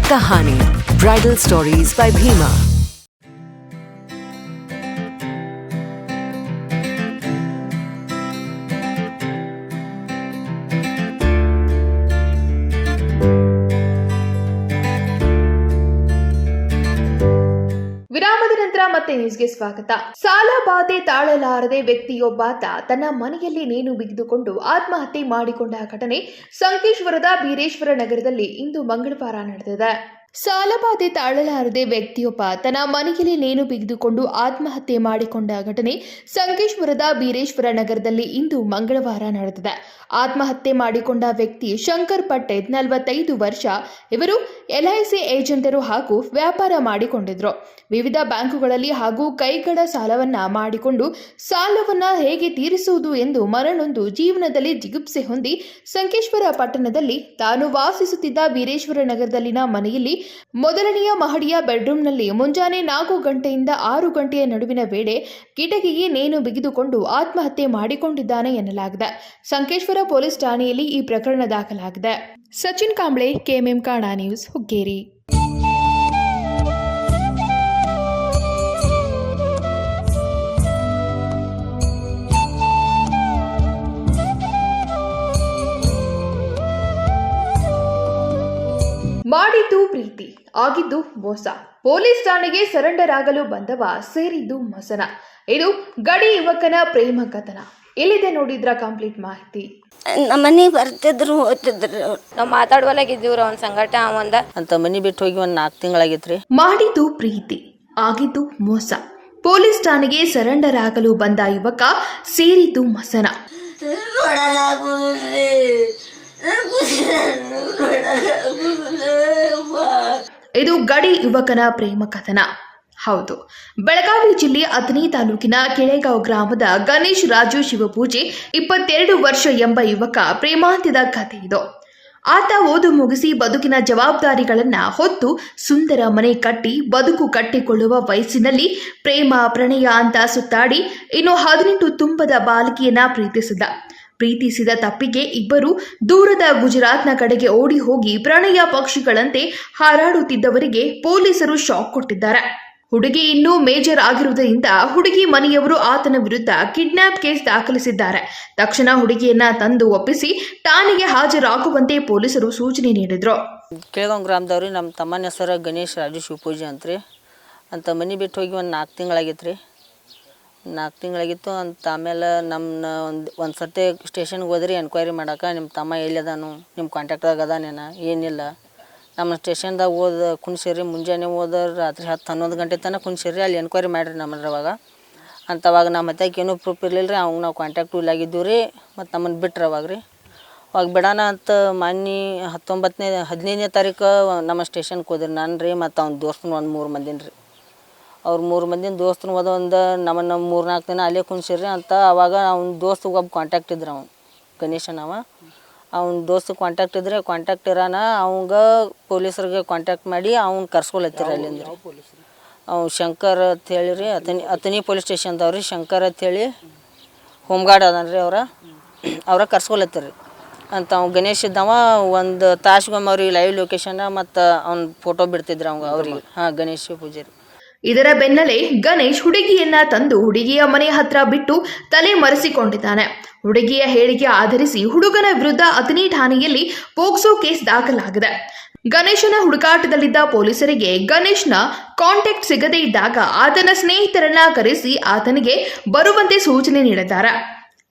[SPEAKER 14] Kahani, Bridal Stories by Bhima.
[SPEAKER 1] ವಿರಾಮದ ನಂತರ ಮತ್ತೆ ನ್ಯೂಸ್ಗೆ ಸ್ವಾಗತ. ಸಾಲ ಬಾಧೆ ತಾಳಲಾರದೆ ವ್ಯಕ್ತಿಯೊಬ್ಬಾತ ತನ್ನ ಮನೆಯಲ್ಲಿ ನೇಣು ಬಿಗಿದುಕೊಂಡು ಆತ್ಮಹತ್ಯೆ ಮಾಡಿಕೊಂಡ ಘಟನೆ ಸಂಕೇಶ್ವರದ ಬೀರೇಶ್ವರ ನಗರದಲ್ಲಿ ಇಂದು ಮಂಗಳವಾರ ನಡೆದಿದೆ. ಸಾಲಬಾಧೆ ತಾಳಲಾರದೆ ವ್ಯಕ್ತಿಯೊಬ್ಬ ತನ್ನ ಮನೆಯಲ್ಲಿ ನೇಣು ಬಿಗಿದುಕೊಂಡು ಆತ್ಮಹತ್ಯೆ ಮಾಡಿಕೊಂಡ ಘಟನೆ ಸಂಕೇಶ್ವರದ ಬೀರೇಶ್ವರ ನಗರದಲ್ಲಿ ಇಂದು ಮಂಗಳವಾರ ನಡೆದಿದೆ. ಆತ್ಮಹತ್ಯೆ ಮಾಡಿಕೊಂಡ ವ್ಯಕ್ತಿ ಶಂಕರ್ ಪಟೇಲ್ 45 ವರ್ಷ. ಇವರು LIC ಏಜೆಂಟರು ಹಾಗೂ ವ್ಯಾಪಾರ ಮಾಡಿಕೊಂಡಿದ್ರು. ವಿವಿಧ ಬ್ಯಾಂಕುಗಳಲ್ಲಿ ಹಾಗೂ ಕೈಗಳ ಸಾಲವನ್ನ ಮಾಡಿಕೊಂಡು ಸಾಲವನ್ನ ಹೇಗೆ ತೀರಿಸುವುದು ಎಂದು ಮನನೊಂದು ಜೀವನದಲ್ಲಿ ಜಿಗುಪ್ಸೆ ಹೊಂದಿ ಸಂಕೇಶ್ವರ ಪಟ್ಟಣದಲ್ಲಿ ತಾನು ವಾಸಿಸುತ್ತಿದ್ದ ಬೀರೇಶ್ವರ ನಗರದಲ್ಲಿನ ಮನೆಯಲ್ಲಿ ಮೊದಲನೆಯ ಮಹಡಿಯ ಬೆಡ್ರೂಮ್ನಲ್ಲಿ ಮುಂಜಾನೆ 4 ಗಂಟೆಯಿಂದ 6 ಗಂಟೆಯ ನಡುವಿನ ವೇಳೆ ಕಿಟಕಿಗೆ ನೇಣು ಬಿಗಿದುಕೊಂಡು ಆತ್ಮಹತ್ಯೆ ಮಾಡಿಕೊಂಡಿದ್ದಾನೆ ಎನ್ನಲಾಗಿದೆ. ಸಂಕೇಶ್ವರ ಪೊಲೀಸ್ ಠಾಣೆಯಲ್ಲಿ ಈ ಪ್ರಕರಣ ದಾಖಲಾಗಿದೆ. Sachin Kamble, KMM Kannada news, Hukkeri. ಮಾಡಿದ್ದು ಪ್ರೀತಿ, ಆಗಿದ್ದು ಮೋಸ. ಪೊಲೀಸ್ ಠಾಣೆಗೆ ಸರೆಂಡರ್ ಆಗಲು ಬಂದವ, ಸೇರಿದ್ದು ಮೋಸನ. ಇದು ಗಡಿ ಯುವಕನ ಪ್ರೇಮ ಕಥನ. ಎಲ್ಲಿದೆ ನೋಡಿದ್ರ ಕಂಪ್ಲೀಟ್ ಮಾಹಿತಿ.
[SPEAKER 15] ನಮ್ಮ ಮನೆಗೆ ಬರ್ತಿದ್ರು ಹೋಗ್ತಿದ್ರು. ನಾವು ಮಾತಾಡುವಲ್ಲಾಗಿದ್ದೀವ್ರ ಒಂದ್ ಸಂಗಟ ಅಂತ ಮನೆ ಬಿಟ್ಟು ಹೋಗಿ 4 ತಿಂಗಳಾಗಿತ್ರಿ.
[SPEAKER 1] ಮಾಡಿದ್ದು ಪ್ರೀತಿ, ಆಗಿದ್ದು ಮೋಸ. ಪೊಲೀಸ್ ಠಾಣೆಗೆ ಸರೆಂಡರ್ ಆಗಲು ಬಂದ ಯುವಕ, ಸೇರಿದ್ದು ಮಸನ. ಇದು ಗಡಿ ಯುವಕನ ಪ್ರೇಮ ಕಥನ. ಹೌದು, ಬೆಳಗಾವಿ ಜಿಲ್ಲೆ ಅಥಣಿ ತಾಲೂಕಿನ ಕೆಳೆಗಾಂವ್ ಗ್ರಾಮದ ಗಣೇಶ್ ರಾಜು ಶಿವಪೂಜೆ 22 ವರ್ಷ ಎಂಬ ಯುವಕ ಪ್ರೇಮಾಂತ್ಯದ ಕಥೆ ಇದು. ಆತ ಓದು ಮುಗಿಸಿ ಬದುಕಿನ ಜವಾಬ್ದಾರಿಗಳನ್ನ ಹೊತ್ತು ಸುಂದರ ಮನೆ ಕಟ್ಟಿ ಬದುಕು ಕಟ್ಟಿಕೊಳ್ಳುವ ವಯಸ್ಸಿನಲ್ಲಿ ಪ್ರೇಮ ಪ್ರಣಯ ಅಂತ ಸುತ್ತಾಡಿ ಇನ್ನು 18 ತುಂಬದ ಬಾಲಕಿಯನ್ನ ಪ್ರೀತಿಸಿದ ತಪ್ಪಿಗೆ ಇಬ್ಬರು ದೂರದ ಗುಜರಾತ್ನ ಕಡೆಗೆ ಓಡಿ ಹೋಗಿ ಪ್ರಣಯ ಪಕ್ಷಿಗಳಂತೆ ಹಾರಾಡುತ್ತಿದ್ದವರಿಗೆ ಪೊಲೀಸರು ಶಾಕ್ ಕೊಟ್ಟಿದ್ದಾರೆ. ಹುಡುಗಿ ಇನ್ನೂ ಮೇಜರ್ ಆಗಿರುವುದರಿಂದ ಹುಡುಗಿ ಮನೆಯವರು ಆತನ ವಿರುದ್ಧ ಕಿಡ್ನಾಪ್ ಕೇಸ್ ದಾಖಲಿಸಿದ್ದಾರೆ. ತಕ್ಷಣ ಹುಡುಗಿಯನ್ನ ತಂದು ಒಪ್ಪಿಸಿ ಠಾಣೆಗೆ ಹಾಜರಾಗುವಂತೆ ಪೊಲೀಸರು ಸೂಚನೆ ನೀಡಿದ್ರು.
[SPEAKER 15] ಕೆಳಗಾಂವ್ ಗ್ರಾಮದವ್ರಿ ನಮ್ಮ ತಮ್ಮನ ಹೆಸರು ಗಣೇಶ್ ರಾಜು ಶಿವಪೂಜೆ ಅಂತ್ರಿ. ಅಂತ ಮನೆ ಬಿಟ್ಟು ಹೋಗಿ 4 ತಿಂಗಳಾಗಿತ್ತು 4 ತಿಂಗಳಾಗಿತ್ತು ಅಂತ. ಆಮೇಲೆ ನಮ್ಮನ್ನ ಒಂದು ಸರ್ತಿ ಸ್ಟೇಷನ್ಗೆ ಹೋದ್ರಿ ಎನ್ಕ್ವೈರಿ ಮಾಡೋಕೆ. ನಿಮ್ಮ ತಮ್ಮ ಎಲ್ಲಿದಾನು, ನಿಮ್ಮ ಕಾಂಟ್ಯಾಕ್ಟ್ದಾಗ ಅದಾನೇನ, ಏನಿಲ್ಲ. ನಮ್ಮ ಸ್ಟೇಷನ್ದಾಗ ಕುಣ್ಸಿರಿ. ಮುಂಜಾನೆ ರಾತ್ರಿ 10-11 ಗಂಟೆ ತನಕ ಕುಣ್ಸಿರಿ. ಅಲ್ಲಿ ಎನ್ಕ್ವೈರಿ ಮಾಡಿರಿ ನಮ್ಮದ್ರವಾಗ. ಅಂತವಾಗ ನಮ್ಮ ಹತ್ತಕ್ಕೆ ಏನೂ ಪ್ರೂಫ್ ಇರಲಿಲ್ಲ ರೀ. ಅವಾಗ ನಾವು ಕಾಂಟ್ಯಾಕ್ಟು ಇಲ್ಲಾಗಿದ್ದೀವಿ ರೀ. ಮತ್ತು ನಮ್ಮನ್ನು ಬಿಟ್ರಿ ಅವಾಗ ರೀ. ಅವಾಗ ಬಿಡೋಣ ಅಂತ ಮೊನ್ನೆ 15ನೇ ತಾರೀಕು ನಮ್ಮ ಸ್ಟೇಷನ್ಗೆ ಹೋದ್ರಿ ನಾನು ರೀ ಮತ್ತು ಅವ್ನ ದೋಸ್ತನ ಒಂದು 3 ಮಂದಿನ ರೀ. ಅವ್ರು 3 ಮಂದಿನ ದೋಸ್ತನ ಒಂದು ನಮ್ಮನ್ನು 3-4 ದಿನ ಅಲ್ಲೇ ಕುಣ್ಸಿರಿ ಅಂತ. ಅವಾಗ ಅವ್ನ ದೋಸ್ತಿಗೆ ಒಬ್ಬ ಕಾಂಟ್ಯಾಕ್ಟ್ ಇದ್ರೆ ಅವ್ನು ಗಣೇಶನವ. ಅವ್ನ ದೋಸ್ತ ಕಾಂಟ್ಯಾಕ್ಟ್ ಇದ್ರೆ ಕಾಂಟ್ಯಾಕ್ಟ್ ಇರೋಣ ಅವಂಗ ಪೊಲೀಸರಿಗೆ ಕಾಂಟ್ಯಾಕ್ಟ್ ಮಾಡಿ ಅವ್ನು ಕರ್ಸ್ಕೊಳತ್ತೀರ ಅಲ್ಲಿಂದ. ಅವ್ನು ಶಂಕರ್ ಅಂತೇಳಿ ರೀ, ಅಥಣಿ ಪೊಲೀಸ್ ಸ್ಟೇಷನ್ದವ್ರಿ ಶಂಕರ್ ಅಂಥೇಳಿ ಹೋಮ್ ಗಾರ್ಡ್ ಅದನ್ರಿ. ಅವ್ರ ಕರ್ಸ್ಕೊಳತ್ತೀರಿ ಅಂತ. ಅವ್ನು ಗಣೇಶ್ ಇದ್ದವ ಒಂದು ತಾಸ್ಗೊಮ್ಮೆ ಅವ್ರಿಗೆ ಲೈವ್ ಲೊಕೇಶನ್ ಮತ್ತು ಅವ್ನ ಫೋಟೋ ಬಿಡ್ತಿದ್ರು ಅವ್ರಿಗೆ. ಗಣೇಶ್ ಪೂಜಾರಿ.
[SPEAKER 1] ಇದರ ಬೆನ್ನಲ್ಲೇ ಗಣೇಶ್ ಹುಡುಗಿಯನ್ನ ತಂದು ಹುಡುಗಿಯ ಮನೆ ಹತ್ರ ಬಿಟ್ಟು ತಲೆ ಮರೆಸಿಕೊಂಡಿದ್ದಾನೆ. ಹುಡುಗಿಯ ಹೇಳಿಕೆ ಆಧರಿಸಿ ಹುಡುಗನ ವಿರುದ್ಧ ಅಥಣಿ ಠಾಣೆಯಲ್ಲಿ ಪೋಕ್ಸೋ ಕೇಸ್ ದಾಖಲಾಗಿದೆ. ಗಣೇಶನ ಹುಡುಕಾಟದಲ್ಲಿದ್ದ ಪೊಲೀಸರಿಗೆ ಗಣೇಶ್ನ ಕಾಂಟ್ಯಾಕ್ಟ್ ಸಿಗದೇ ಇದ್ದಾಗ ಆತನ ಸ್ನೇಹಿತರನ್ನ ಕರೆಸಿ ಆತನಿಗೆ ಬರುವಂತೆ ಸೂಚನೆ ನೀಡಿದ್ದಾರೆ.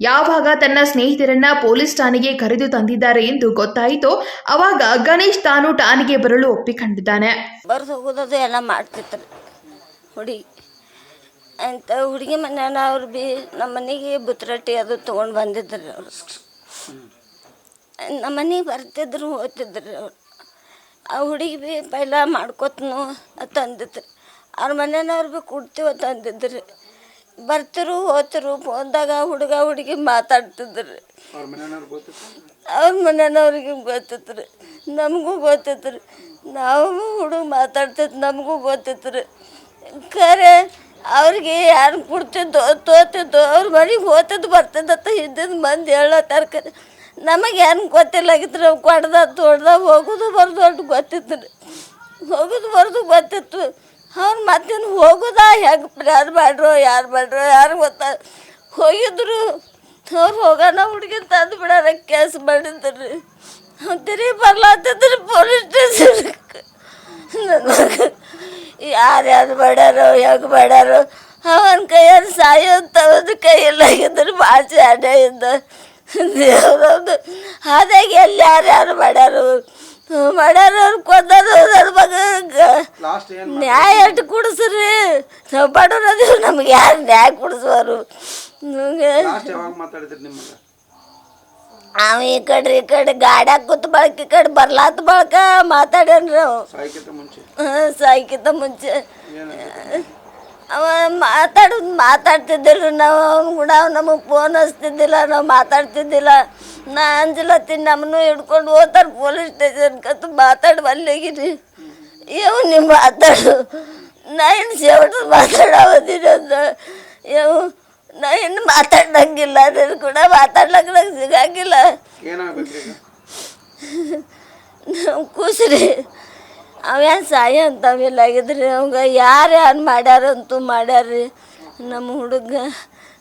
[SPEAKER 1] ಯಾವಾಗ ತನ್ನ ಸ್ನೇಹಿತರನ್ನ ಪೊಲೀಸ್ ಠಾಣೆಗೆ ಕರೆದು ತಂದಿದ್ದಾರೆ ಎಂದು ಗೊತ್ತಾಯಿತೋ ಅವಾಗ ಗಣೇಶ್ ತಾನು ಠಾಣೆಗೆ ಬರಲು ಒಪ್ಪಿಕೊಂಡಿದ್ದಾನೆ.
[SPEAKER 15] ಬರ್ದು ಹೋಗೋದು ಎಲ್ಲ ಮಾಡ್ತಿತ್ತು ಹುಡುಗಿ.
[SPEAKER 16] ಅಂತ ಹುಡುಗಿ ಮನೆಯವ್ರು ಅವ್ರು ಭೀ ನಮ್ಮ ಮನೆಗೆ ಬುತ್ರಟ್ಟಿ ಅದು ತೊಗೊಂಡು ಬಂದಿದ್ರು ಅವರು. ನಮ್ಮ ಮನೆಗೆ ಬರ್ತಿದ್ರು ಹೋಗ್ತಿದ್ರು ಅವ್ರು. ಆ ಹುಡುಗಿ ಭೀ ಪೈಲ ಮಾಡ್ಕೊತನು ತಂದಿದ್ರು. ಅವ್ರ ಮನೆಯವ್ರು ಭೀ ಕೊಡ್ತೀವಿ ತಂದಿದ್ರು. ಬರ್ತಿರು ಹೋತಿರು ಫೋನ್ದಾಗ ಹುಡುಗ ಹುಡುಗಿ ಮಾತಾಡ್ತಿದ್ರು. ಅವ್ರ ಮನೆಯವ್ರಿಗೆ ಗೊತ್ತಿತ್ತು, ನಮಗೂ ಗೊತ್ತಿತ್ತು. ನಾವು ಹುಡುಗ ಮಾತಾಡ್ತಿದ್ದು ನಮಗೂ ಗೊತ್ತಿತ್ತು. ಖರೆ ಅವ್ರಿಗೆ ಯಾರು ಕೊಡ್ತಿದ್ದೋ ತೋತಿದ್ದೋ ಅವ್ರ ಮನೆಗೆ ಹೋತಿದ್ದು ಬರ್ತಿದ್ದತ್ತ ಇದ್ದಿದ್ದು ಮಂದಿ ಹೇಳತ್ತಾರ. ಖರೆ ನಮಗೆ ಏನು ಗೊತ್ತಿಲ್ಲಾಗಿತ್ತು. ನಾವು ಕೊಡ್ದ ತೊಡ್ದ ಹೋಗೋದು ಬರ್ದು ಅಷ್ಟು ಗೊತ್ತಿತ್ತು. ಹೋಗೋದು ಬರ್ದು ಗೊತ್ತಿತ್ತು. ಅವ್ರು ಮತ್ತೇನು ಹೋಗೋದ ಹೆಂಗೆ ಯಾರು ಮಾಡ್ರೋ ಯಾರು ಗೊತ್ತ ಹೋಗಿದ್ರು. ಅವ್ರು ಹೋಗೋಣ ಹುಡುಗಿ ತಂದು ಬಿಡಾರ ಕೇಸ್ ಮಾಡಿದ್ರು. ತಿರುಗಿ ಬರ್ಲಾತಿದ್ರು ಪೊಲೀಸ್ ಸ್ಟೇಷನ್ಗೆ. ಯಾರ್ಯಾರು ಮಾಡ್ಯಾರೋ ಹೆಂಗೆ ಮಾಡ್ಯಾರೋ ಅವನ ಕೈಯಲ್ಲಿ ಸಾಯೋಂಥದ್ದು ಕೈಯಲ್ಲಾಗಿದ್ರು ಭಾಷೆ ಅಡ್ಡೆಯಿಂದ ದೇವ್ರವ್ದು ಅದಾಗ ಎಲ್ಲಿ ಯಾರ್ಯಾರು ಮಾಡ್ಯಾರು ಅವ್ರು ಕೊಂದರು. ನನ್ನ ಮಗ ನ್ಯಾಯ ಎಷ್ಟು ಕೊಡಿಸ್ರಿ, ನಾವು ಬಡವ್ರದೀವಿ, ನಮ್ಗೆ ಯಾರು ನ್ಯಾಯ ಕೊಡಿಸುವರು? ಅವ ಈ ಕಡೆ ಗಾಡ್ಯಾಗ ಕೂತ್ ಬಳಕ ಈ ಕಡೆ ಬರ್ಲಾತ್ ಬಳಕ ಮಾತಾಡ್ಯಾನ್ರಿ. ಅವ ಸಾಯ್ಕಿಂತ ಮುಂಚೆ ಅವ ಮಾತಾಡ್ತಿದ್ದಿಲ್ಲ. ನಾವು ಅವ್ನ ಕೂಡ ನಮಗೆ ಫೋನ್ ಹಚ್ತಿದ್ದಿಲ್ಲ, ನಾವು ಮಾತಾಡ್ತಿದ್ದಿಲ್ಲ. ನಾ ಅಂಜಲತ್ತೀನಿ, ನಮ್ಮನ್ನು ಹಿಡ್ಕೊಂಡು ಹೋಗ್ತಾರೆ ಪೊಲೀಸ್ ಸ್ಟೇಷನ್ಕಂತ ಮಾತಾಡಿ ಅಲ್ಲಿಗಿರಿ. ಇವು ನೀವು ಮಾತಾಡು, ನಾ ಇನ್ನು ಸೇವಟ್ಟು ಮಾತಾಡೋದಿನ ಇವು ನಾ ಇನ್ನು ಮಾತಾಡಂಗಿಲ್ಲ. ಅದನ್ನು ಕೂಡ ಮಾತಾಡ್ಲಕ್ಕೆ ನಂಗೆ ಸಿಗಂಗಿಲ್ಲ. ನಾವು ಖುಷಿ ಅವೇನು ಸಾಯ ಅಂತವೆಲ್ಲ ಆಗಿದ್ರಿ. ಅವಾಗ ಯಾರು ಮಾಡ್ಯಾರಂತೂ ಮಾಡ್ಯಾರ್ರಿ. ನಮ್ಮ ಹುಡುಗ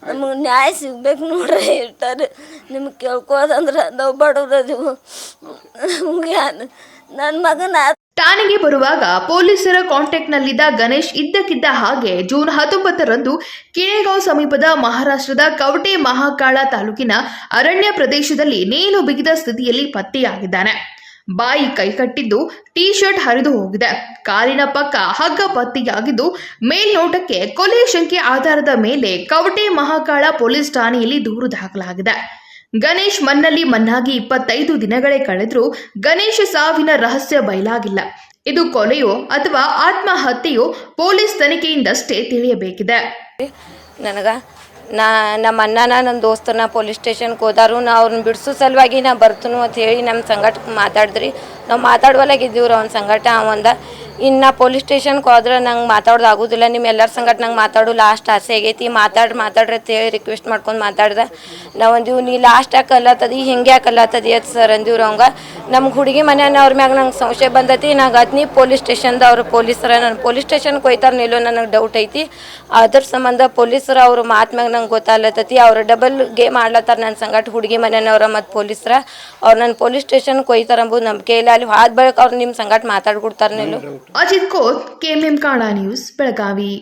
[SPEAKER 16] ನಮಗೆ ನ್ಯಾಯ ಸಿಗ್ಬೇಕು ನೋಡ್ರಿ ಇರ್ತಾರೆ. ನಿಮ್ಗೆ ಕೇಳ್ಕೋದಂದ್ರೆ ನಾವು ಬಡವ್ರದೀವು. ನಮ್ಗೆ ನನ್ನ ಮಗನ
[SPEAKER 1] ಠಾಣೆಗೆ ಬರುವಾಗ ಪೊಲೀಸರ ಕಾಂಟ್ಯಾಕ್ಟ್ನಲ್ಲಿದ್ದ ಗಣೇಶ್ ಇದ್ದಕ್ಕಿದ್ದ ಹಾಗೆ ಜೂನ್ 19ರಂದು ಕಿಣೆಗಾಂವ್ ಸಮೀಪದ ಮಹಾರಾಷ್ಟ್ರದ ಕವಟೆ ಮಹಾಕಾಳ ತಾಲೂಕಿನ ಅರಣ್ಯ ಪ್ರದೇಶದಲ್ಲಿ ನೇಣು ಬಿಗಿದ ಸ್ಥಿತಿಯಲ್ಲಿ ಪತ್ತೆಯಾಗಿದ್ದಾನೆ. ಬಾಯಿ ಕೈಕಟ್ಟಿದ್ದು, ಟೀ ಶರ್ಟ್ ಹರಿದು ಹೋಗಿದೆ. ಕಾಲಿನ ಪಕ್ಕ ಹಗ್ಗ ಪತ್ತೆಯಾಗಿದ್ದು, ಮೇಲ್ನೋಟಕ್ಕೆ ಕೊಲೆ ಶಂಕೆ ಆಧಾರದ ಮೇಲೆ ಕವಟೆ ಮಹಾಕಾಳ ಪೊಲೀಸ್ ಠಾಣೆಯಲ್ಲಿ ದೂರು ದಾಖಲಾಗಿದೆ. ಗಣೇಶ್ ಮಣ್ಣಲ್ಲಿ ಮಣ್ಣಾಗಿ 25 ದಿನಗಳೇ ಕಳೆದರೂ ಗಣೇಶ್ ಸಾವಿನ ರಹಸ್ಯ ಬಯಲಾಗಿಲ್ಲ. ಇದು ಕೊಲೆಯೋ ಅಥವಾ ಆತ್ಮಹತ್ಯೆಯೋ ಪೊಲೀಸ್ ತನಿಖೆಯಿಂದಷ್ಟೇ ತಿಳಿಯಬೇಕಿದೆ.
[SPEAKER 16] ನಮ್ಮ ಅಣ್ಣನ ನನ್ನ ದೋಸ್ತನ ಪೊಲೀಸ್ ಸ್ಟೇಷನ್ಗೆ ಹೋದಾರು. ನಾ ಅವ್ರನ್ನ ಬಿಡಿಸೋ ಸಲುವಾಗಿ ನಾ ಬರ್ತನು ಅಂತ ಹೇಳಿ ನಮ್ಮ ಸಂಗಟಕ್ಕೆ ಮಾತಾಡಿದ್ರಿ. ನಾವು ಮಾತಾಡುವಲ್ಲಾಗಿದ್ದೀವ್ರಿ ಅವ್ನ ಸಂಗಟ. ಅವಂದ ಇನ್ನು ಪೊಲೀಸ್ ಸ್ಟೇಷನ್ಗೆ ಹೋದ್ರೆ ನಂಗೆ ಮಾತಾಡೋದು ಆಗೋದಿಲ್ಲ, ನಿಮ್ಮ ಎಲ್ಲರ ಸಂಗಟ ನಂಗೆ ಮಾತಾಡು ಲಾಸ್ಟ್ ಆಸೆ ಆಗೈತಿ, ಮಾತಾಡ್ರಿ ಅಂತ ಹೇಳಿ ರಿಕ್ವೆಸ್ಟ್ ಮಾಡ್ಕೊಂಡು ಮಾತಾಡ್ದೆ. ನಾವು ಅಂದೀವಿ ನೀ ಲಾಸ್ಟ್ ಯಾಕೆ ಕಲ್ಲತ್ತದಿ, ಹಿಂಗೆ ಯಾಕೆ ಕಲ್ಲತ್ತದಿ ಅಂತ ಸರ್ ಅಂದಿವ್ರು. ಅವಂಗ ನಮ್ಗೆ ಹುಡುಗಿ ಮನೆಯವ್ರ ಮ್ಯಾಗ ನಂಗೆ ಸಂಶಯ ಬಂದೈತಿ. ನಂಗೆ ಅದ್ನಿ ಪೊಲೀಸ್ ಸ್ಟೇಷನ್ದವ್ರು ಪೊಲೀಸರ ನಾನು ಪೊಲೀಸ್ ಸ್ಟೇಷನ್ಗೆ ಹೋಯ್ತಾರ ನಿಲ್ಲೋ ನನಗೆ ಡೌಟ್ ಐತಿ. ಅದ್ರ ಸಂಬಂಧ ಪೊಲೀಸರು ಅವ್ರ ಮಾತು ಮ್ಯಾಗ ನಂಗೆ ಗೊತ್ತಾಗ್ಲತ್ತತಿ. ಅವ್ರು ಡಬಲ್ ಗೇಮ್ ಆಡ್ಲತ್ತಾರ ನನ್ನ ಸಂಗಟ. ಹುಡುಗಿ ಮನೆಯವ್ರ ಮತ್ತು ಪೊಲೀಸರ ಅವ್ರು ನನ್ನ ಪೊಲೀಸ್ ಸ್ಟೇಷನ್ಗೆ ಹೋಯ್ತಾರ ಅಂಬುದು ನಂಬಿಕೆ ಇಲ್ಲ. ಅಲ್ಲಿ ಆದ ಬಳಿಕ ಅವ್ರು ನಿಮ್ಮ ಸಂಗಟ ಮಾತಾಡ್ಕೊಡ್ತಾರೆ ನಿಲ್ಲು.
[SPEAKER 1] Ajit Koth, KMM Kannada news, Belagavi.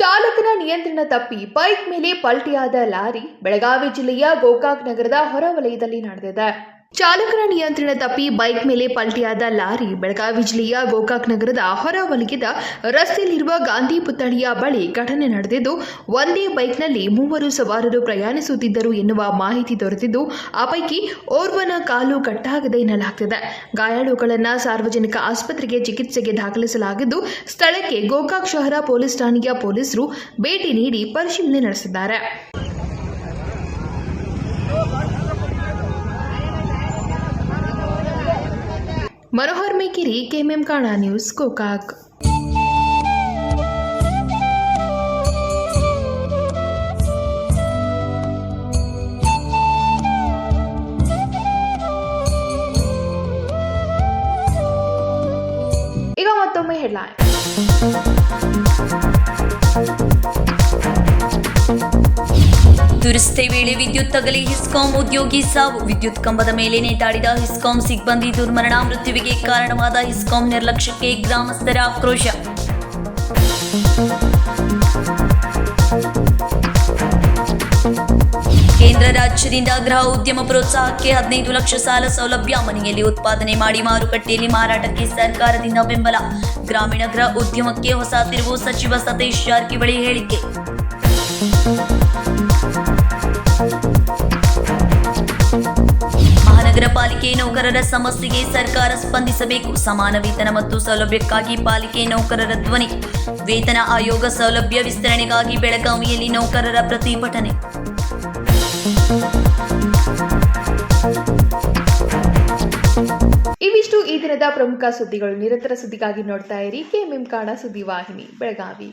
[SPEAKER 1] ಚಾಲಕನ ನಿಯಂತ್ರಣ ತಪ್ಪಿ ಬೈಕ್ ಮೇಲೆ ಪಲ್ಟಿಯಾದ ಲಾರಿ ಬೆಳಗಾವಿ ಜಿಲ್ಲೆಯ ಗೋಕಾಕ್ ನಗರದ ಹೊರವಲಯದಲ್ಲಿ ನಡೆದಿದೆ. ಚಾಲಕನ ನಿಯಂತ್ರಣ ತಪ್ಪಿ ಬೈಕ್ ಮೇಲೆ ಪಲ್ಟಿಯಾದ ಲಾರಿ ಬೆಳಗಾವಿ ಜಿಲ್ಲೆಯ ಗೋಕಾಕ್ ನಗರದ ಹೊರವಲಯದ ರಸ್ತೆಯಲ್ಲಿರುವ ಗಾಂಧಿ ಪುತ್ಥಳಿಯ ಬಳಿ ಘಟನೆ ನಡೆದಿದ್ದು, ಒಂದೇ ಬೈಕ್ನಲ್ಲಿ 3 ಸವಾರರು ಪ್ರಯಾಣಿಸುತ್ತಿದ್ದರು ಎನ್ನುವ ಮಾಹಿತಿ ದೊರೆತಿದ್ದು, ಆ ಪೈಕಿ ಓರ್ವನ ಕಾಲು ಕಟ್ಟಾಗದೆ ಎನ್ನಲಾಗ್ತಿದೆ. ಗಾಯಾಳುಗಳನ್ನು ಸಾರ್ವಜನಿಕ ಆಸ್ಪತ್ರೆಗೆ ಚಿಕಿತ್ಸೆಗೆ ದಾಖಲಿಸಲಾಗಿದ್ದು, ಸ್ಥಳಕ್ಕೆ ಗೋಕಾಕ್ ಶಹರ ಪೊಲೀಸ್ ಠಾಣೆಯ ಪೊಲೀಸರು ಭೇಟಿ ನೀಡಿ ಪರಿಶೀಲನೆ ನಡೆಸಿದ್ದಾರೆ. मनोहर मेकेरी, केएमएम कನ್ನಡ ನ್ಯೂಸ್, ಗೋಕಾಕ್. ಈಗ ಮತ್ತೊಮ್ಮೆ ಹೆಡ್ಲೈನ್.
[SPEAKER 2] ದುರಸ್ತಿ ವೇಳೆ ವಿದ್ಯುತ್ ತಗಲಿ ಹಿಸ್ಕಾಂ ಉದ್ಯೋಗಿ ಸಾವು. ವಿದ್ಯುತ್ ಕಂಬದ ಮೇಲೆ ನೇತಾಡಿದ ಹಿಸ್ಕಾಂ ಸಿಬ್ಬಂದಿ ದುರ್ಮರಣ. ಮೃತ್ಯುವಿಗೆ ಕಾರಣವಾದ ಹಿಸ್ಕಾಂ ನಿರ್ಲಕ್ಷ್ಯಕ್ಕೆ ಗ್ರಾಮಸ್ಥರ ಆಕ್ರೋಶ. ರಾಜ್ಯದಿಂದ ಗೃಹ ಉದ್ಯಮ ಪ್ರೋತ್ಸಾಹಕ್ಕೆ 15 ಲಕ್ಷ ಸಾಲ ಸೌಲಭ್ಯ, ಮನೆಯಲ್ಲಿ ಉತ್ಪಾದನೆ ಮಾಡಿ ಮಾರುಕಟ್ಟೆಯಲ್ಲಿ ಮಾರಾಟಕ್ಕೆ ಸರ್ಕಾರದಿಂದ ಬೆಂಬಲ. ಗ್ರಾಮೀಣ ಗೃಹ ಉದ್ಯಮಕ್ಕೆ ಹೊಸ ತಿರುವು, ಸಚಿವ ಸತೀಶ್ ಜಾರಕಿಹೊಳಿ ಹೇಳಿಕೆ. ಮಹಾನಗರ ಪಾಲಿಕೆ ನೌಕರರ ಸಮಸ್ಯೆಗೆ ಸರ್ಕಾರ ಸ್ಪಂದಿಸಬೇಕು. ಸಮಾನ ವೇತನ ಮತ್ತು ಸೌಲಭ್ಯಕ್ಕಾಗಿ ಪಾಲಿಕೆ ನೌಕರರ ಧ್ವನಿ. ವೇತನ ಆಯೋಗ ಸೌಲಭ್ಯ ವಿಸ್ತರಣೆಗಾಗಿ ಬೆಳಗಾವಿಯಲ್ಲಿ ನೌಕರರ ಪ್ರತಿಭಟನೆ.
[SPEAKER 1] ಇವಿಷ್ಟು ಈ ದಿನದ ಪ್ರಮುಖ ಸುದ್ದಿಗಳು. ನಿರಂತರ ಸುದ್ದಿಗಾಗಿ ನೋಡ್ತಾ ಇರಿ ಕೆಎಂಎಂ ಕನ್ನಡ ಸುದ್ದಿ ವಾಹಿನಿ ಬೆಳಗಾವಿ.